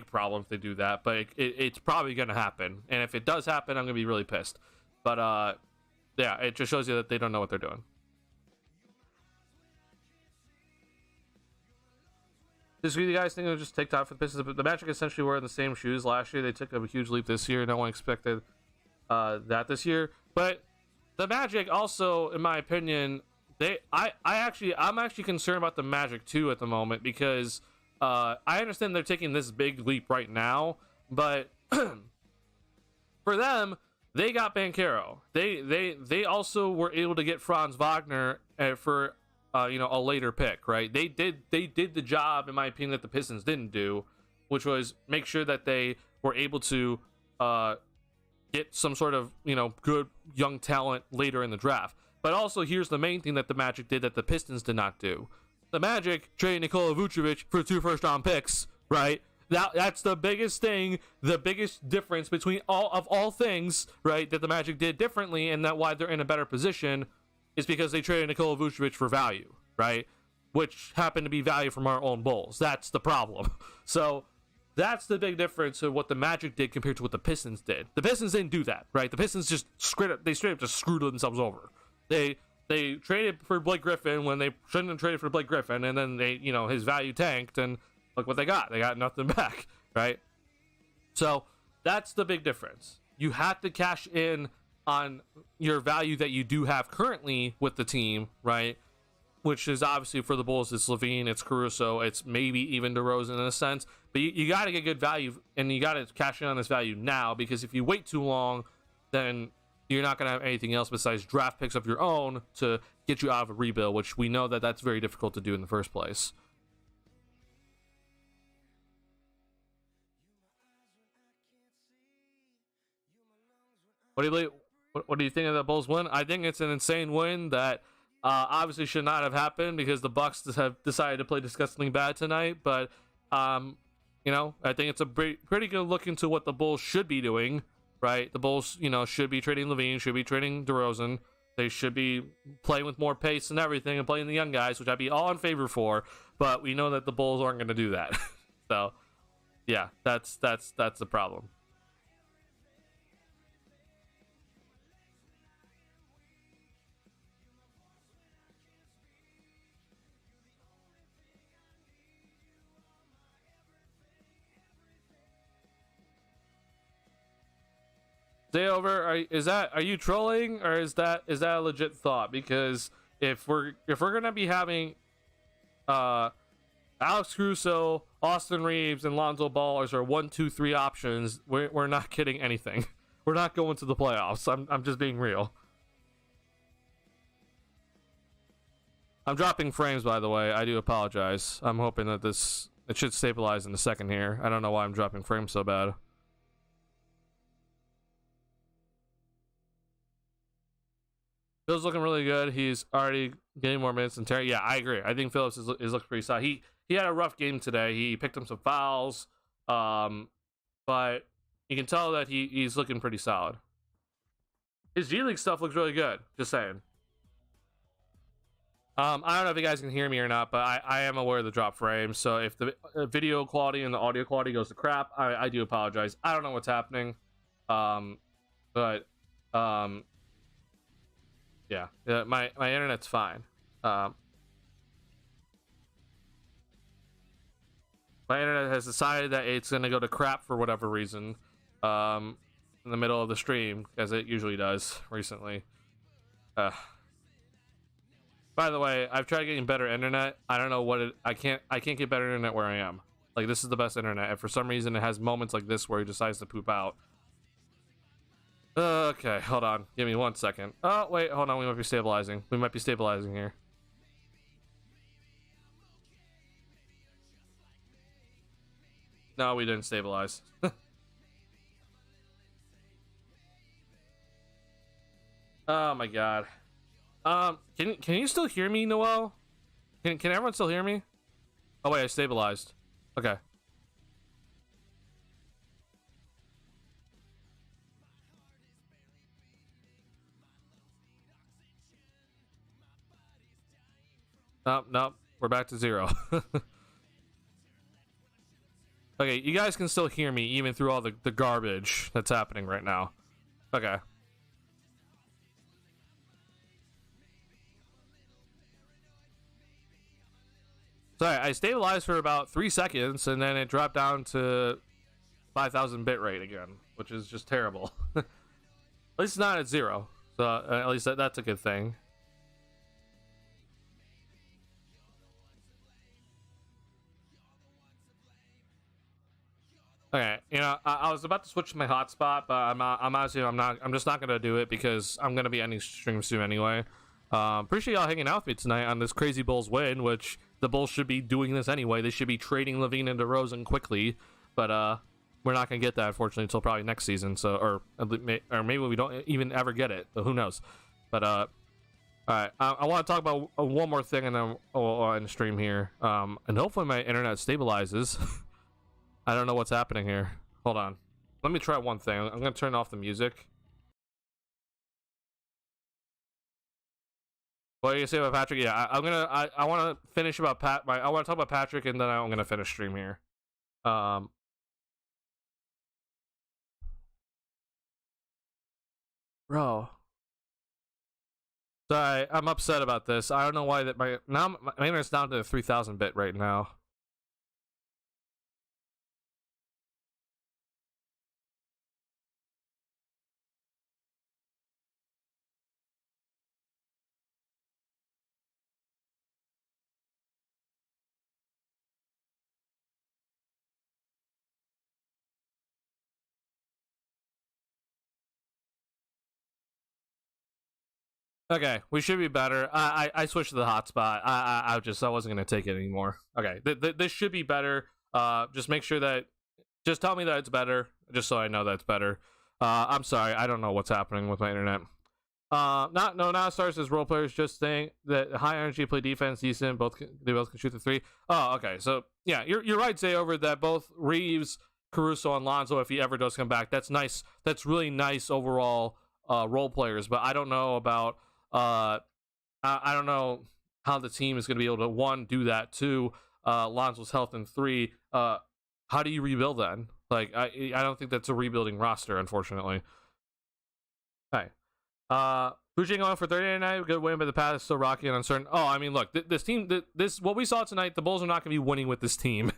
problem if they do that. But it's probably going to happen. And if it does happen, I'm going to be really pissed. But yeah, it just shows you that they don't know what they're doing. Does you guys think it'll just take time for the Pistons? The Magic essentially were in the same shoes last year. They took a huge leap this year. No one expected that this year. But the Magic also, in my opinion, I'm actually concerned about the Magic too at the moment, because I understand they're taking this big leap right now, but for them, they got Banchero. They also were able to get Franz Wagner for a later pick, right? They did the job, in my opinion, that the Pistons didn't do, which was make sure that they were able to get some sort of good young talent later in the draft. But also, here's the main thing that the Magic did that the Pistons did not do. The Magic traded Nikola Vucevic for 2 first-round picks, right? That's the biggest thing, the biggest difference between all things, right, that the Magic did differently, and that why they're in a better position is because they traded Nikola Vucevic for value, right? Which happened to be value from our own Bulls. That's the problem. So that's the big difference of what the Magic did compared to what the Pistons did. The Pistons didn't do that, right? The Pistons just straight up just screwed themselves over. They traded for Blake Griffin when they shouldn't have traded for Blake Griffin, and then they, his value tanked, and look what they got. They got nothing back, right? So that's the big difference. You have to cash in on your value that you do have currently with the team, right? Which is obviously for the Bulls, it's Levine, it's Caruso, it's maybe even DeRozan in a sense. But you got to get good value, and you got to cash in on this value now, because if you wait too long, then you're not going to have anything else besides draft picks of your own to get you out of a rebuild, which we know that that's very difficult to do in the first place. What do you believe? What do you think of the Bulls win? I think it's an insane win that obviously should not have happened, because the Bucks have decided to play disgustingly bad tonight. But I think it's a pretty good look into what the Bulls should be doing, right? The Bulls, should be trading Levine, should be trading DeRozan. They should be playing with more pace and everything, and playing the young guys, which I'd be all in favor for. But we know that the Bulls aren't going to do that. So, yeah, that's the problem. Stay over. Are you trolling, or is that a legit thought? Because if we're gonna be having Alex Caruso Austin Reeves and Lonzo Ball are 1, 2, 3 options, we're not getting anything. We're not going to the playoffs. I'm just being real. I'm dropping frames, by the way. I do apologize. I'm hoping that it should stabilize in a second here. I don't know why I'm dropping frames so bad. Phil's looking really good. He's already getting more minutes than Terry. Yeah, I agree. I think Phillips is looking pretty solid. He had a rough game today. He picked up some fouls, but you can tell that he's looking pretty solid. His G League stuff looks really good. Just saying. I don't know if you guys can hear me or not, but I am aware of the drop frames. So if the video quality and the audio quality goes to crap, I do apologize. I don't know what's happening, but yeah, my internet's fine. My internet has decided that it's gonna go to crap for whatever reason, in the middle of the stream, as it usually does recently. By the way, I've tried getting better internet. I don't know what it. I can't get better internet where I am. Like, this is the best internet, and for some reason it has moments like this where he decides to poop out. Okay, hold on. Give me 1 second. Oh, wait, hold on. We might be stabilizing. We might be stabilizing here. No, we didn't stabilize. Oh my god. Can you still hear me, Noel? Can everyone still hear me? Oh wait, I stabilized. Okay. Nope. We're back to 0. Okay, you guys can still hear me even through all the garbage that's happening right now. Okay. Sorry, I stabilized for about 3 seconds and then it dropped down to 5,000 bit rate again, which is just terrible. At least it's not at 0, so at least that's a good thing. Okay, you know, I was about to switch to my hotspot, but I'm just not gonna do it because I'm gonna be ending stream soon anyway. Appreciate y'all hanging out with me tonight on this crazy Bulls win, which the Bulls should be doing this anyway. They should be trading Levine and DeRozan quickly, but we're not gonna get that unfortunately until probably next season. So, or maybe we don't even ever get it. But who knows? But all right, I want to talk about one more thing, and then I'll end the stream here. And hopefully my internet stabilizes. I don't know what's happening here. Hold on. Let me try one thing. I'm gonna turn off the music. What are you gonna say about Patrick? Yeah, I want to finish about I want to talk about Patrick, and then I'm gonna finish stream here. Bro. Sorry, I'm upset about this. I don't know why that my internet's down to 3,000 bit right now. Okay, we should be better. I switched to the hotspot. I wasn't gonna take it anymore. Okay, this should be better. Just make sure that, just tell me that it's better, just so I know that it's better. I'm sorry, I don't know what's happening with my internet. Not stars as role players. Just saying that high energy play defense decent. They both can shoot the 3. Oh, okay. So yeah, you're right, Zayover, that both Reeves, Caruso, and Lonzo, if he ever does come back, that's nice. That's really nice overall role players. But I don't know about. I don't know how the team is going to be able to, 1, do that, 2, Lonzo's health, and 3, how do you rebuild then? Like, I don't think that's a rebuilding roster, unfortunately. Okay. Fuji going for 30 tonight, good win, but the path is still rocky and uncertain. Oh, I mean, look, this team, what we saw tonight, the Bulls are not going to be winning with this team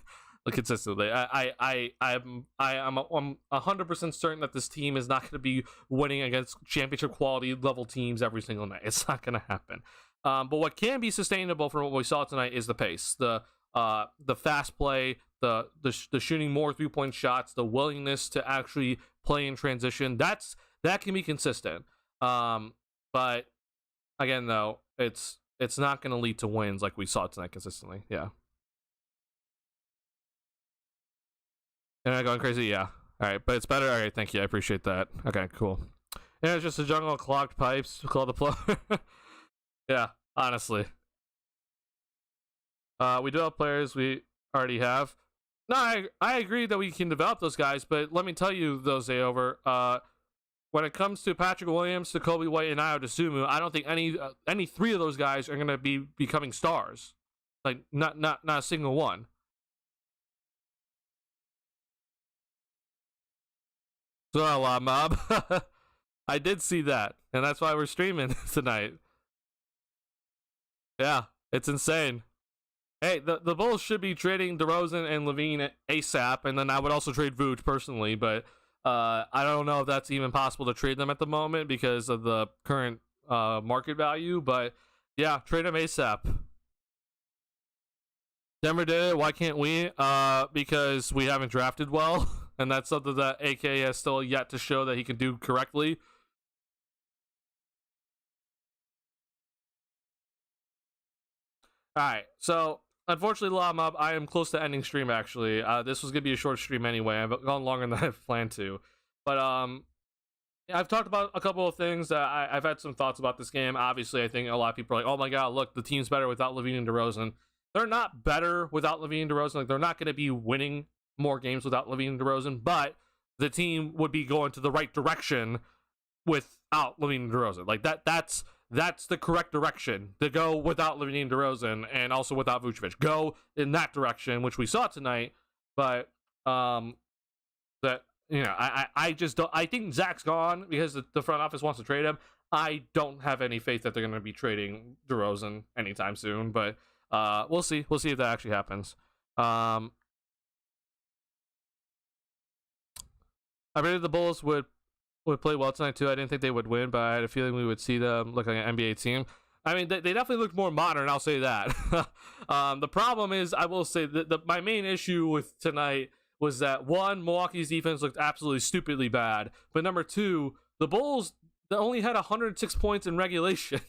consistently. I'm 100% certain that this team is not going to be winning against championship quality level teams every single night. It's not going to happen. But what can be sustainable from what we saw tonight is the pace, the fast play, the shooting more 3-point shots, the willingness to actually play in transition. That can be consistent. But again, though, it's not going to lead to wins like we saw tonight consistently. Yeah. Am I going crazy? Yeah. All right, but it's better. All right, thank you. I appreciate that. Okay, cool. And it's just a jungle of clogged pipes. Call the plug. Yeah, honestly. We do have players we already have. No, I agree that we can develop those guys, but let me tell you, though, Zayover, when it comes to Patrick Williams, to Kobe White, and Ayo Dosunmu, I don't think any three of those guys are going to be becoming stars. Like, not a single one. So, mob. I did see that, and that's why we're streaming tonight. Yeah, it's insane. Hey, the Bulls should be trading DeRozan and LaVine ASAP, and then I would also trade Vooch personally, but I don't know if that's even possible to trade them at the moment because of the current market value, but yeah, trade them ASAP. Denver did it. Why can't we? Because we haven't drafted well, and that's something that AK has still yet to show that he can do correctly. All right, so unfortunately, Mob, I am close to ending stream. Actually, this was gonna be a short stream anyway. I've gone longer than I've planned to, but yeah, I've talked about a couple of things. I've had some thoughts about this game. Obviously, I think a lot of people are like, "Oh my god, look, the team's better without LaVine and DeRozan." They're not better without LaVine and DeRozan. Like, they're not going to be winning more games without LaVine and DeRozan, but the team would be going to the right direction without LaVine and DeRozan. Like, that's the correct direction to go without LaVine and DeRozan, and also without Vucevic. Go in that direction, which we saw tonight. But that, you know, I just don't. I think Zach's gone because the front office wants to trade him. I don't have any faith that they're going to be trading DeRozan anytime soon, but we'll see. We'll see if that actually happens. I predicted the Bulls would play well tonight too. I didn't think they would win, but I had a feeling we would see them look like an NBA team. I mean, they definitely looked more modern, I'll say that. The problem is, I will say that my main issue with tonight was that, one, Milwaukee's defense looked absolutely stupidly bad, but number two, the Bulls, they only had 106 points in regulation,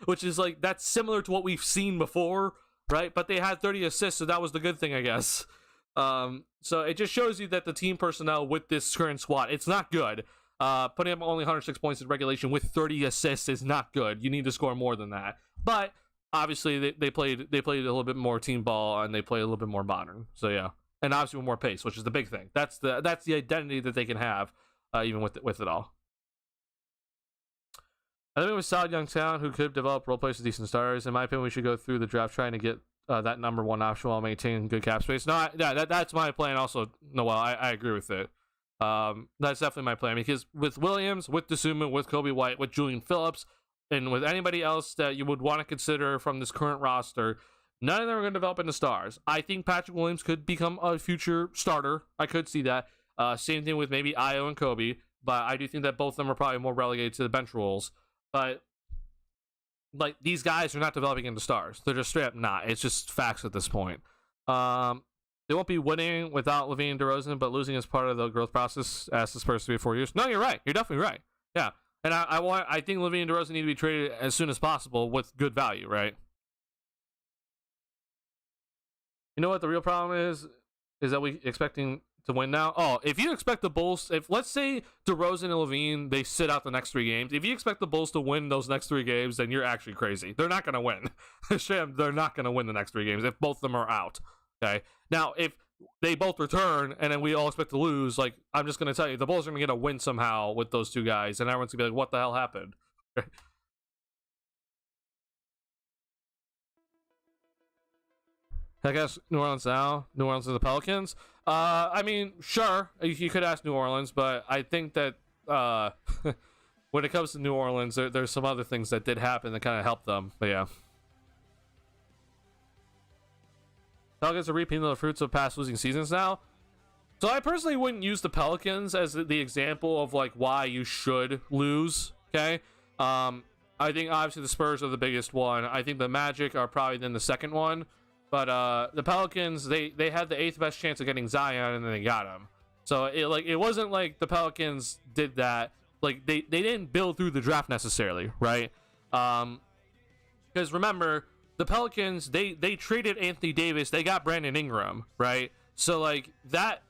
which is like, that's similar to what we've seen before, right? But they had 30 assists, so that was the good thing, I guess. So it just shows you that the team personnel with this current squad, it's not good. Putting up only 106 points in regulation with 30 assists is not good. You need to score more than that. But obviously they played a little bit more team ball, and they played a little bit more modern. So yeah, and obviously with more pace, which is the big thing. That's the identity that they can have, even with it all. I think it was solid young talent who could develop role players with decent stars. In my opinion, we should go through the draft trying to get that number one option while maintaining good cap space. No, that's my plan. Also, Noel, I agree with it. That's definitely my plan, because with Williams, with Dosunmu, with Kobe White, with Julian Phillips, and with anybody else that you would want to consider from this current roster, none of them are going to develop into stars. I think Patrick Williams could become a future starter. I could see that. Same thing with maybe Ayo and Kobe, but I do think that both of them are probably more relegated to the bench roles. But like, these guys are not developing into stars. They're just straight up not. It's just facts at this point. They won't be winning without LaVine and DeRozan, but losing is part of the growth process. As the Spurs 3 or 4 years. No, you're right. You're definitely right. Yeah, and I think LaVine and DeRozan need to be traded as soon as possible with good value, right? You know what the real problem is that we expecting to win now. Oh, if you expect the Bulls, if let's say DeRozan and LaVine, they sit out the next 3 games. If you expect the Bulls to win those next 3 games, then you're actually crazy. They're not going to win. They're not going to win the next 3 games if both of them are out. Okay. Now, if they both return and then we all expect to lose, like, I'm just going to tell you, the Bulls are going to get a win somehow with those 2 guys, and everyone's going to be like, what the hell happened? I guess New Orleans now. New Orleans and the Pelicans. I mean, sure, you could ask New Orleans, but I think that when it comes to New Orleans, there's some other things that did happen that kind of helped them. But yeah. Pelicans are reaping the fruits of past losing seasons now. So I personally wouldn't use the Pelicans as the example of like why you should lose. Okay. I think obviously the Spurs are the biggest one. I think the Magic are probably then the second one. But the Pelicans, they had the 8th best chance of getting Zion, and then they got him. So it wasn't like the Pelicans did that. Like they didn't build through the draft necessarily, right? Because remember, the Pelicans, they traded Anthony Davis, they got Brandon Ingram, right? So like that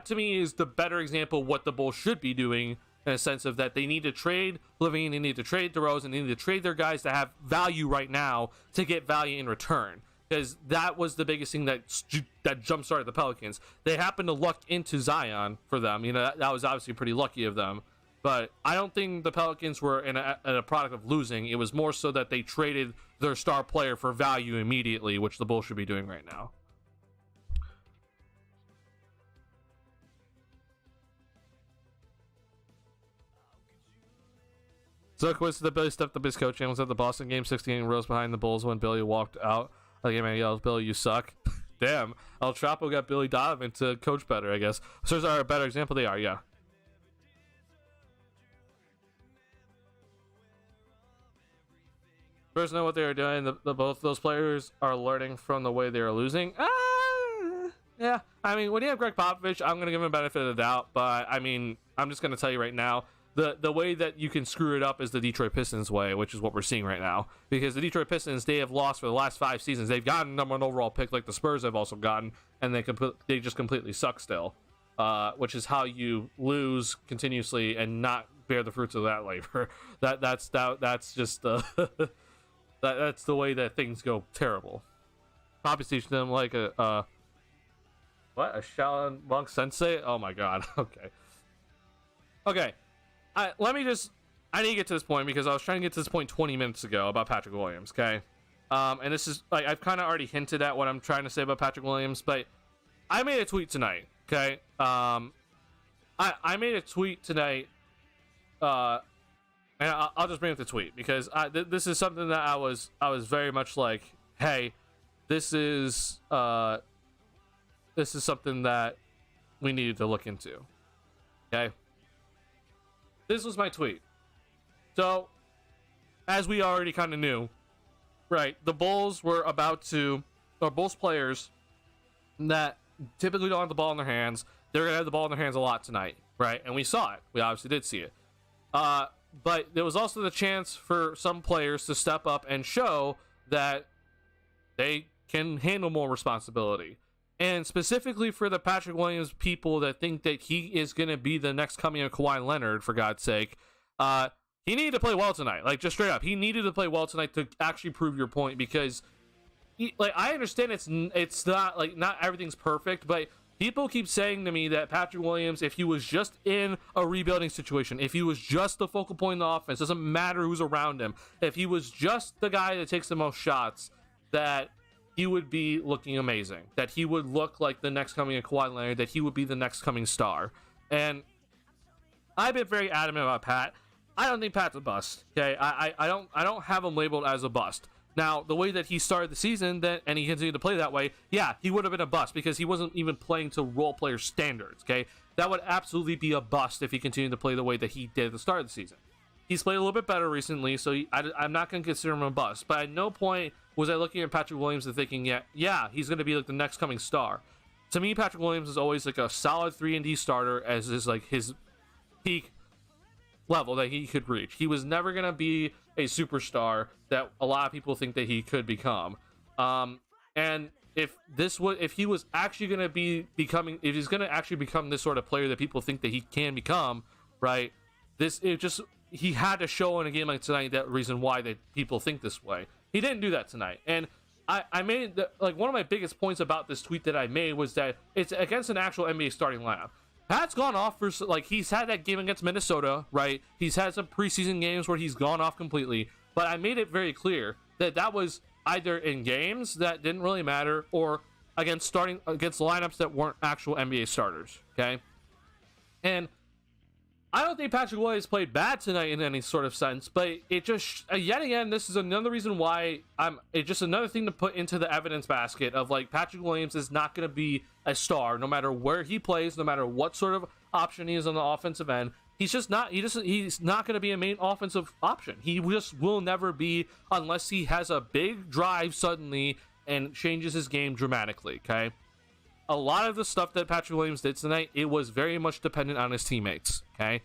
to me is the better example of what the Bulls should be doing, in a sense of that they need to trade Levine, they need to trade DeRozan, they need to trade their guys that have value right now to get value in return. Because that was the biggest thing that jump started the Pelicans. They happened to luck into Zion for them. You know, that was obviously pretty lucky of them. But I don't think the Pelicans were in a product of losing. It was more so that they traded their star player for value immediately, which the Bulls should be doing right now. So, quiz the Billy stepped up his coaching. Was at the Boston game 16 rows behind the Bulls when Billy walked out. Like, man yells, Billy, you suck. Damn. El Chapo got Billy Donovan to coach better, I guess. Spurs are a better example. They are, yeah. Spurs know what they are doing. Both those players are learning from the way they are losing. Yeah. I mean, when you have Greg Popovich, I'm going to give him a benefit of the doubt. But, I mean, I'm just going to tell you right now, the way that you can screw it up is the Detroit Pistons way, which is what we're seeing right now. Because the Detroit Pistons, they have lost for the last 5 seasons. They've gotten number 1 overall pick like the Spurs have also gotten, and they just completely suck still. Which is how you lose continuously and not bear the fruits of that labor. That's just that's the way that things go terrible. Poppy's teaching them like a Shaolin monk sensei? Oh my god. Okay. I need to get to this point because I was trying to get to this point 20 minutes ago about Patrick Williams, okay? And this is, like, I've kind of already hinted at what I'm trying to say about Patrick Williams, but I made a tweet tonight, okay? I made a tweet tonight, and I'll just bring up the tweet because this is something that I was very much like, hey, this is something that we needed to look into, okay? This was my tweet. So, as we already kind of knew, right, the Bulls were Bulls players that typically don't have the ball in their hands, they're going to have the ball in their hands a lot tonight, right? And we saw it. We obviously did see it. But there was also the chance for some players to step up and show that they can handle more responsibility. And specifically for the Patrick Williams people that think that he is going to be the next coming of Kawhi Leonard, for God's sake, he needed to play well tonight. Like, just straight up, he needed to play well tonight to actually prove your point because, I understand it's not, like, not everything's perfect, but people keep saying to me that Patrick Williams, if he was just in a rebuilding situation, if he was just the focal point in the offense, doesn't matter who's around him, if he was just the guy that takes the most shots, that he would be looking amazing, that he would look like the next coming of Kawhi Leonard, that he would be the next coming star. And I've been very adamant about Pat. I don't think Pat's a bust. Okay, I don't have him labeled as a bust. Now, the way that he started the season, and he continued to play that way, yeah, he would have been a bust because he wasn't even playing to role player standards. Okay, that would absolutely be a bust if he continued to play the way that he did at the start of the season. He's played a little bit better recently, so I'm not going to consider him a bust. But at no point was I looking at Patrick Williams and thinking, yeah, he's going to be like the next coming star. To me, Patrick Williams is always like a solid 3-and-D starter as is like his peak level that he could reach. He was never going to be a superstar that a lot of people think that he could become. And if he was actually going to if he's going to actually become this sort of player that people think that he can become, right? He had to show in a game like tonight that reason why that people think this way. He didn't do that tonight. And I made one of my biggest points about this tweet that I made was that it's against an actual NBA starting lineup. Pat's gone off for, he's had that game against Minnesota, right? He's had some preseason games where he's gone off completely. But I made it very clear that was either in games that didn't really matter or against lineups that weren't actual NBA starters, okay? And I don't think Patrick Williams played bad tonight in any sort of sense, but it just, yet again, this is another reason why it's just another thing to put into the evidence basket of, like, Patrick Williams is not going to be a star no matter where he plays, no matter what sort of option he is on the offensive end. He's not going to be a main offensive option. He just will never be unless he has a big drive suddenly and changes his game dramatically. Okay, a lot of the stuff that Patrick Williams did tonight, it was very much dependent on his teammates. Okay,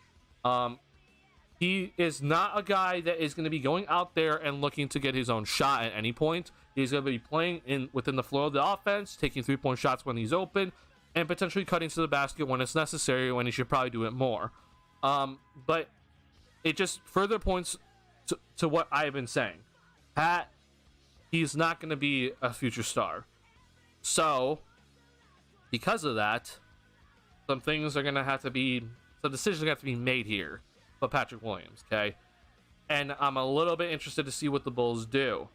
he is not a guy that is going to be going out there and looking to get his own shot at any point. He's going to be playing within the flow of the offense, taking 3-point shots when he's open, and potentially cutting to the basket when it's necessary, when he should probably do it more. But it just further points to what I've been saying. Pat, he's not going to be a future star. So, because of that, some decisions are going to have to be made here for Patrick Williams, okay? And I'm a little bit interested to see what the Bulls do.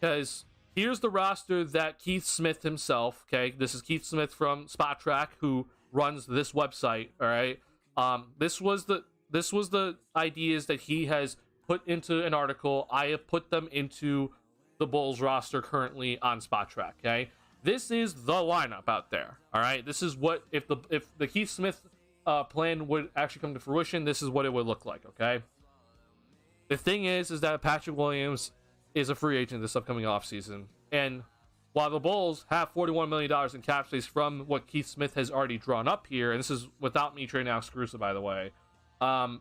Because here's the roster that Keith Smith himself, okay? This is Keith Smith from Spot Track, who runs this website, all right? This was the ideas that he has put into an article. I have put them into the Bulls roster currently on Spot Track, okay? This is the lineup out there, all right? This is what, if the Keith Smith plan would actually come to fruition, this is what it would look like, okay? The thing is that Patrick Williams is a free agent this upcoming offseason, and while the Bulls have $41 million in cap space from what Keith Smith has already drawn up here, and this is without me trading Alex Caruso, by the way, I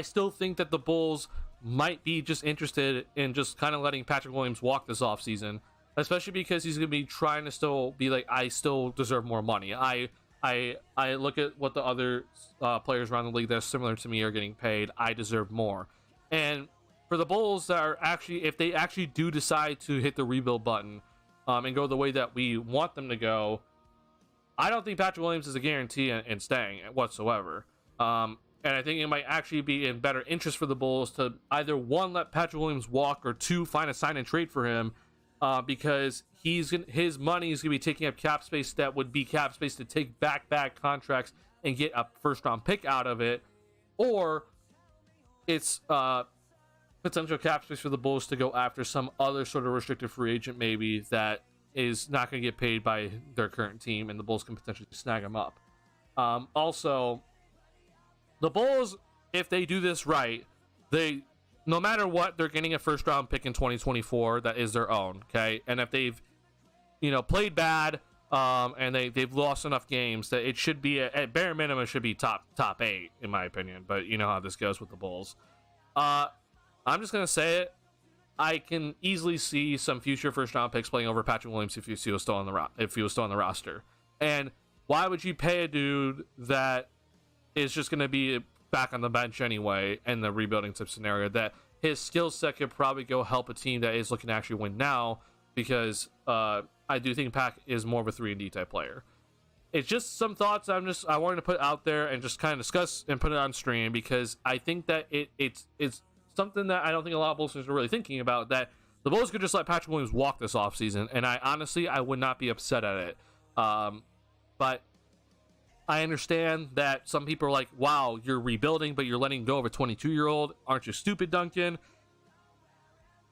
still think that the Bulls might be just interested in just kind of letting Patrick Williams walk this offseason, especially because he's going to be trying to still be like, I still deserve more money. I look at what the other players around the league that are similar to me are getting paid. I deserve more. And for the Bulls that are actually, if they actually do decide to hit the rebuild button and go the way that we want them to go, I don't think Patrick Williams is a guarantee in staying whatsoever. And I think it might actually be in better interest for the Bulls to either, one, let Patrick Williams walk, or two, find a sign and trade for him, because his money is going to be taking up cap space that would be cap space to take back contracts and get a first-round pick out of it, or it's potential cap space for the Bulls to go after some other sort of restricted free agent maybe that is not going to get paid by their current team, and the Bulls can potentially snag him up. Also, the Bulls, if they do this right, no matter what, they're getting a first round pick in 2024 that is their own, okay? And if they've played bad and they've lost enough games, that it should be at bare minimum, it should be top 8 in my opinion. But you know how this goes with the Bulls. I'm just gonna say it. I can easily see some future first round picks playing over Patrick Williams if he was still on the roster. And why would you pay a dude that is just gonna be back on the bench anyway in the rebuilding type scenario, that his skill set could probably go help a team that is looking to actually win now? Because I do think Pac is more of a 3-and-D type player. It's just some thoughts I wanted to put out there and just kind of discuss and put it on stream, because I think that it's something that I don't think a lot of Bulls fans are really thinking about, that the Bulls could just let Patrick Williams walk this offseason, and I would not be upset at it. But I understand that some people are like, wow, you're rebuilding, but you're letting go of a 22-year-old. Aren't you stupid, Duncan?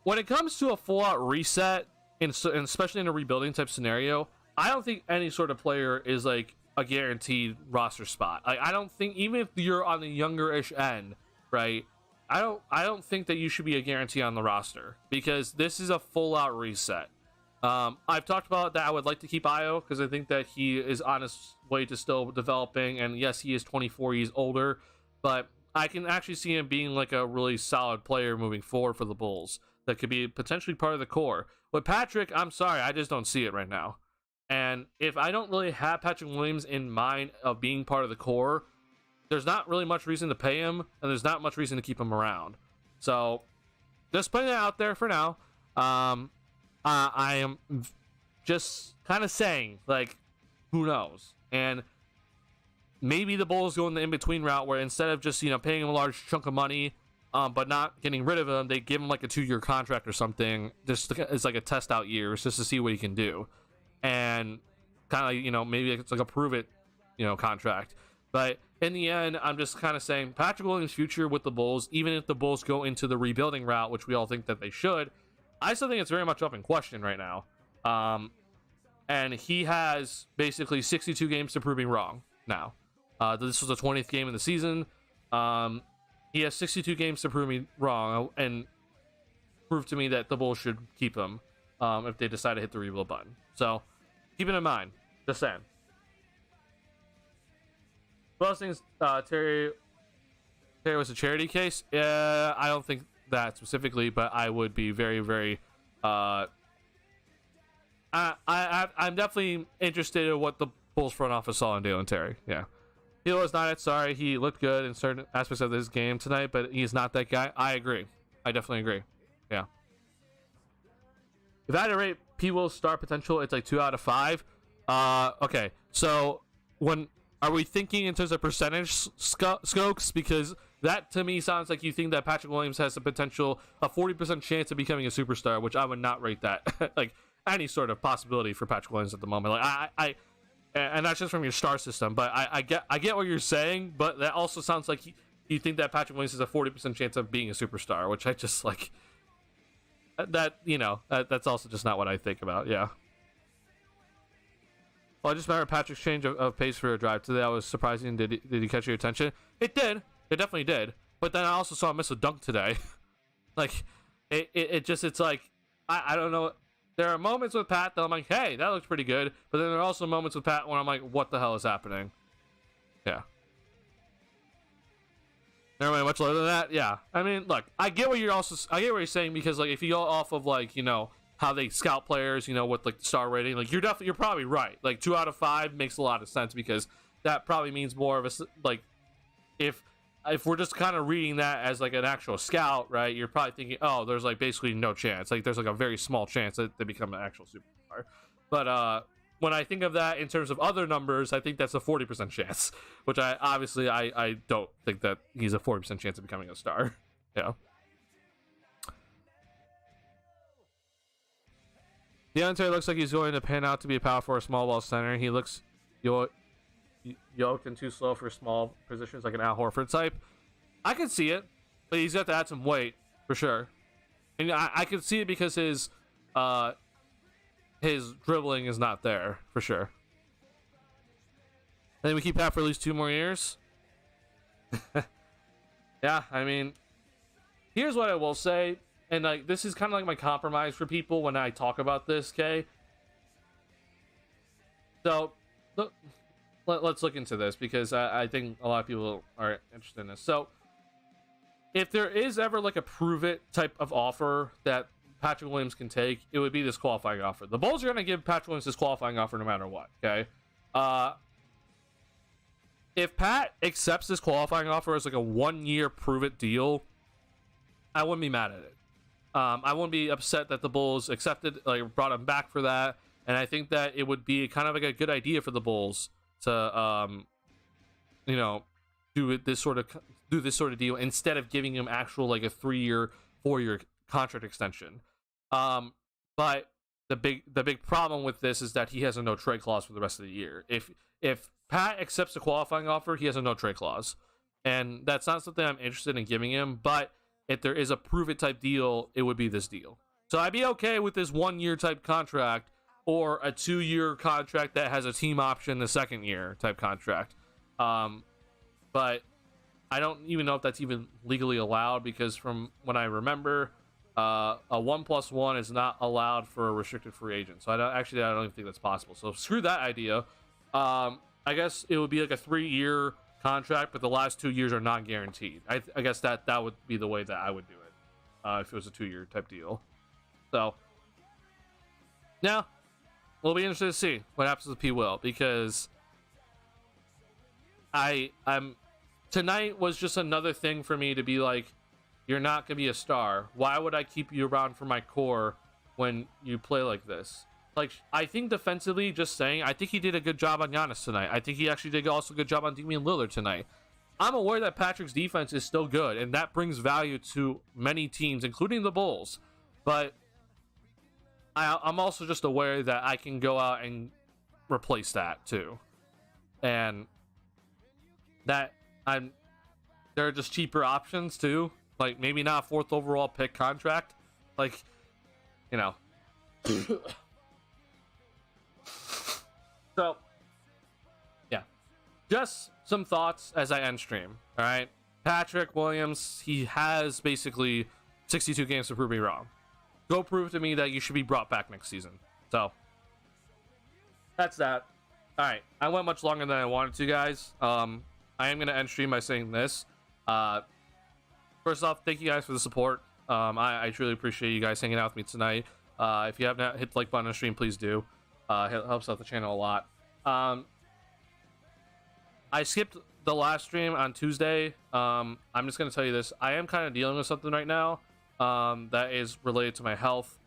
When it comes to a full-out reset, and especially in a rebuilding type scenario, I don't think any sort of player is like a guaranteed roster spot. Like, I don't think, even if you're on the younger-ish end, right, I don't think that you should be a guarantee on the roster, because this is a full-out reset. I've talked about that I would like to keep Io, because I think that he is on his way to still developing, and yes, he is 24, he's older, but I can actually see him being like a really solid player moving forward for the Bulls that could be potentially part of the core. With Patrick, I'm sorry, I just don't see it right now. And if I don't really have Patrick Williams in mind of being part of the core, there's not really much reason to pay him, and there's not much reason to keep him around. So just putting it out there for now. I am just kind of saying, like, who knows? And maybe the Bulls go in the in-between route, where instead of just, paying him a large chunk of money, but not getting rid of him, they give him like a 2-year contract or something. Just it's like a test out years, just to see what he can do. And kind of, maybe it's like a prove it, contract. But in the end, I'm just kind of saying Patrick Williams' future with the Bulls, even if the Bulls go into the rebuilding route, which we all think that they should, I still think it's very much up in question right now. And he has basically 62 games to prove me wrong now. This was the 20th game of the season. He has 62 games to prove me wrong. And prove to me that the Bulls should keep him if they decide to hit the rebuild button. So keep it in mind. Just saying. Well, things Terry was a charity case. Yeah, I don't think that specifically, but I would be very, very. I'm definitely interested in what the Bulls front office saw in Dalen Terry. Yeah, he was not sorry. He looked good in certain aspects of this game tonight, but he's not that guy. I agree. I definitely agree. Yeah. If I had to rate P. Will's star potential, it's like 2 out of 5. Okay, so when are we thinking in terms of percentage scopes? Because that to me sounds like you think that Patrick Williams has the potential, a 40% chance of becoming a superstar, which I would not rate that like any sort of possibility for Patrick Williams at the moment. Like I and that's just from your star system. But I get what you're saying, but that also sounds like you think that Patrick Williams has a 40% chance of being a superstar, which I just like. That that's also just not what I think about. Yeah. Well, I just remember Patrick's change of pace for a drive today. That was surprising. Did he catch your attention? It did. It definitely did. But then I also saw him miss a dunk today. Like, it's like, I don't know. There are moments with Pat that I'm like, hey, that looks pretty good. But then there are also moments with Pat when I'm like, what the hell is happening? Yeah. Never mind, much lower than that. Yeah. I mean, look, I get what you're saying, because like if you go off of like, how they scout players, with like star rating, like you're probably right. Like 2 out of 5 makes a lot of sense, because that probably means more of a, like, if we're just kind of reading that as like an actual scout, right? You're probably thinking, oh, there's like basically no chance. Like there's like a very small chance that they become an actual superstar. But when I think of that in terms of other numbers, I think that's a 40% chance, which I don't think that he's a 40% chance of becoming a star. Yeah. Deontay looks like he's going to pan out to be a power forward, small ball center. He looks yoked and too slow for small positions, like an Al Horford type. I can see it, but he's got to add some weight for sure. And I can see it because his dribbling is not there for sure. And then we keep Pat for at least 2 more years. Yeah, I mean, here's what I will say. And like, this is kind of like my compromise for people when I talk about this, okay? So, let's look into this, because I think a lot of people are interested in this. So, if there is ever like a prove-it type of offer that Patrick Williams can take, it would be this qualifying offer. The Bulls are going to give Patrick Williams this qualifying offer no matter what, okay? If Pat accepts this qualifying offer as like a 1-year prove-it deal, I wouldn't be mad at it. I wouldn't be upset that the Bulls accepted, like, brought him back for that. And I think that it would be kind of like a good idea for the Bulls to, do this sort of deal instead of giving him actual like a 3-year, 4-year contract extension. But the big problem with this is that he has a no trade clause for the rest of the year. If Pat accepts a qualifying offer, he has a no trade clause, and that's not something I'm interested in giving him. But if there is a prove-it type deal, it would be this deal. So I'd be okay with this 1-year type contract, or a 2-year contract that has a team option the 2nd year type contract. But I don't even know if that's even legally allowed, because from what I remember, a 1+1 is not allowed for a restricted free agent. So I don't even think that's possible. So screw that idea. I guess it would be like a 3-year contract, but the last 2 years are not guaranteed. I guess that would be the way that I would do it, if it was a 2-year type deal. So now we'll be interested to see what happens with P. Will, because I'm tonight was just another thing for me to be like, you're not gonna be a star. Why would I keep you around for my core when you play like this? Like, I think defensively, just saying, I think he did a good job on Giannis tonight. I think he actually did also a good job on Damian Lillard tonight. I'm aware that Patrick's defense is still good, and that brings value to many teams, including the Bulls. But I'm also just aware that I can go out and replace that too, and that there are just cheaper options too. Like, maybe not a 4th overall pick contract, like, So, yeah, just some thoughts as I end stream. All right, Patrick Williams, he has basically 62 games to prove me wrong. go prove to me that you should be brought back next season. So that's that. All right, I went much longer than I wanted to, guys. I am gonna end stream by saying this. First off, thank you guys for the support. I truly appreciate you guys hanging out with me tonight. If you have not hit the like button on stream, please do. It helps out the channel a lot. I skipped the last stream on Tuesday. I'm just gonna tell you this. I am kind of dealing with something right now that is related to my health.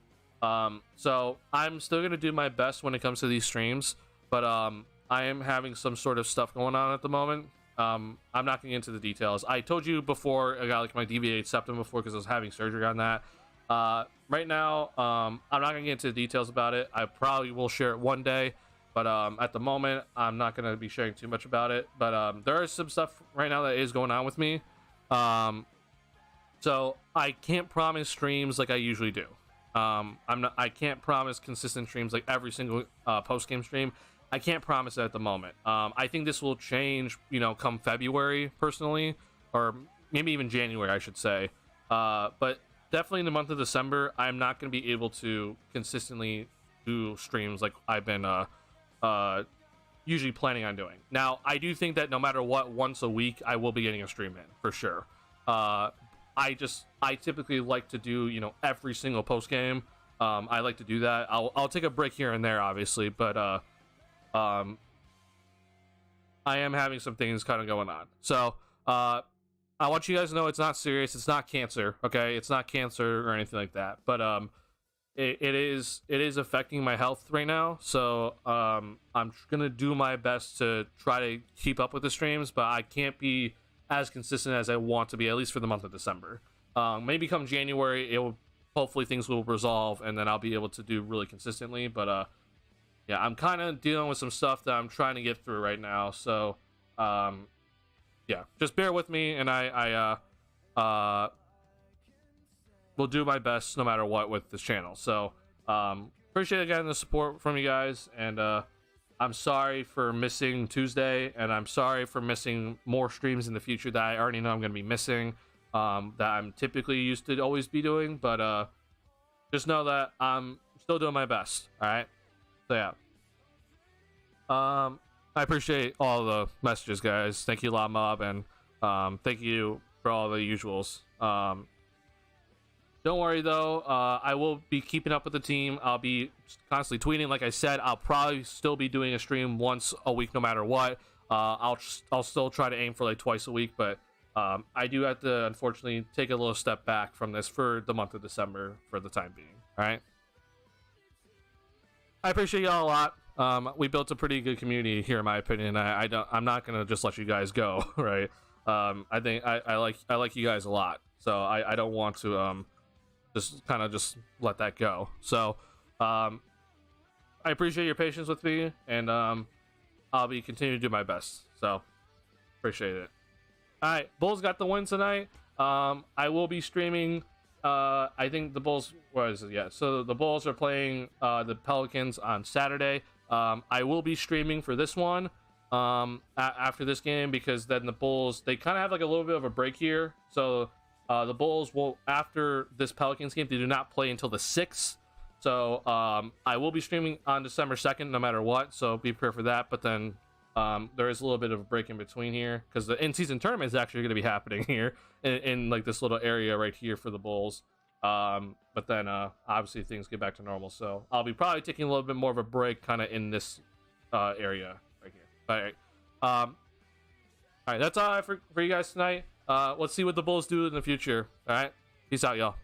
So I'm still gonna do my best when it comes to these streams, but I am having some sort of stuff going on at the moment. I'm not getting into the details. I told you before I got like my deviated septum before because I was having surgery on that. Right now, I'm not gonna get into the details about it. I probably will share it one day, but at the moment, I'm not gonna be sharing too much about it. But there is some stuff right now that is going on with me. So I can't promise streams like I usually do. I can't promise consistent streams like every single post-game stream. I can't promise it at the moment. I think this will change, you know, come February, personally, or maybe even January, I should say. But definitely in the month of December, I'm not going to be able to consistently do streams like I've been usually planning on doing. Now, I do think that no matter what, once a week, I will be getting a stream in, for sure. I typically like to do, you know, every single post game. I like to do that. I'll take a break here and there, obviously, but I am having some things kind of going on. So I want you guys to know it's not serious. It's not cancer, okay? It's not cancer or anything like that. But it is affecting my health right now. So I'm gonna do my best to try to keep up with the streams, but I can't be as consistent as I want to be, at least for the month of December. Maybe come January, hopefully things will resolve, and then I'll be able to do really consistently. But yeah, I'm kind of dealing with some stuff that I'm trying to get through right now. So yeah, just bear with me, and I will do my best no matter what with this channel. So appreciate again the support from you guys, and I'm sorry for missing Tuesday, and I'm sorry for missing more streams in the future that I already know I'm going to be missing, that I'm typically used to always be doing. But just know that I'm still doing my best. All right. So yeah. I appreciate all the messages, guys. Thank you, La Mob, and thank you for all the usuals. Don't worry though, I will be keeping up with the team. I'll be constantly tweeting. Like I said, I'll probably still be doing a stream once a week no matter what. I'll still try to aim for like twice a week, but I do have to unfortunately take a little step back from this for the month of December for the time being. All right. I appreciate y'all a lot. We built a pretty good community here, in my opinion. I'm not gonna just let you guys go, right? I think I like you guys a lot, so I don't want to just kind of just let that go. So I appreciate your patience with me, and I'll be continuing to do my best. So appreciate it. All right, Bulls got the win tonight. I will be streaming. I think the Bulls, what is it? Yeah, so the Bulls are playing the Pelicans on Saturday. I will be streaming for this one after this game, because then the Bulls, they kind of have like a little bit of a break here. So the Bulls will, after this Pelicans game, they do not play until the 6th. So I will be streaming on December 2nd no matter what, so be prepared for that. But then there is a little bit of a break in between here, because the in-season tournament is actually going to be happening here in like this little area right here for the Bulls. But then obviously things get back to normal, so I'll be probably taking a little bit more of a break kind of in this area right here. All right, that's all I have for you guys tonight. Let's see what the Bulls do in the future. All right, peace out, y'all.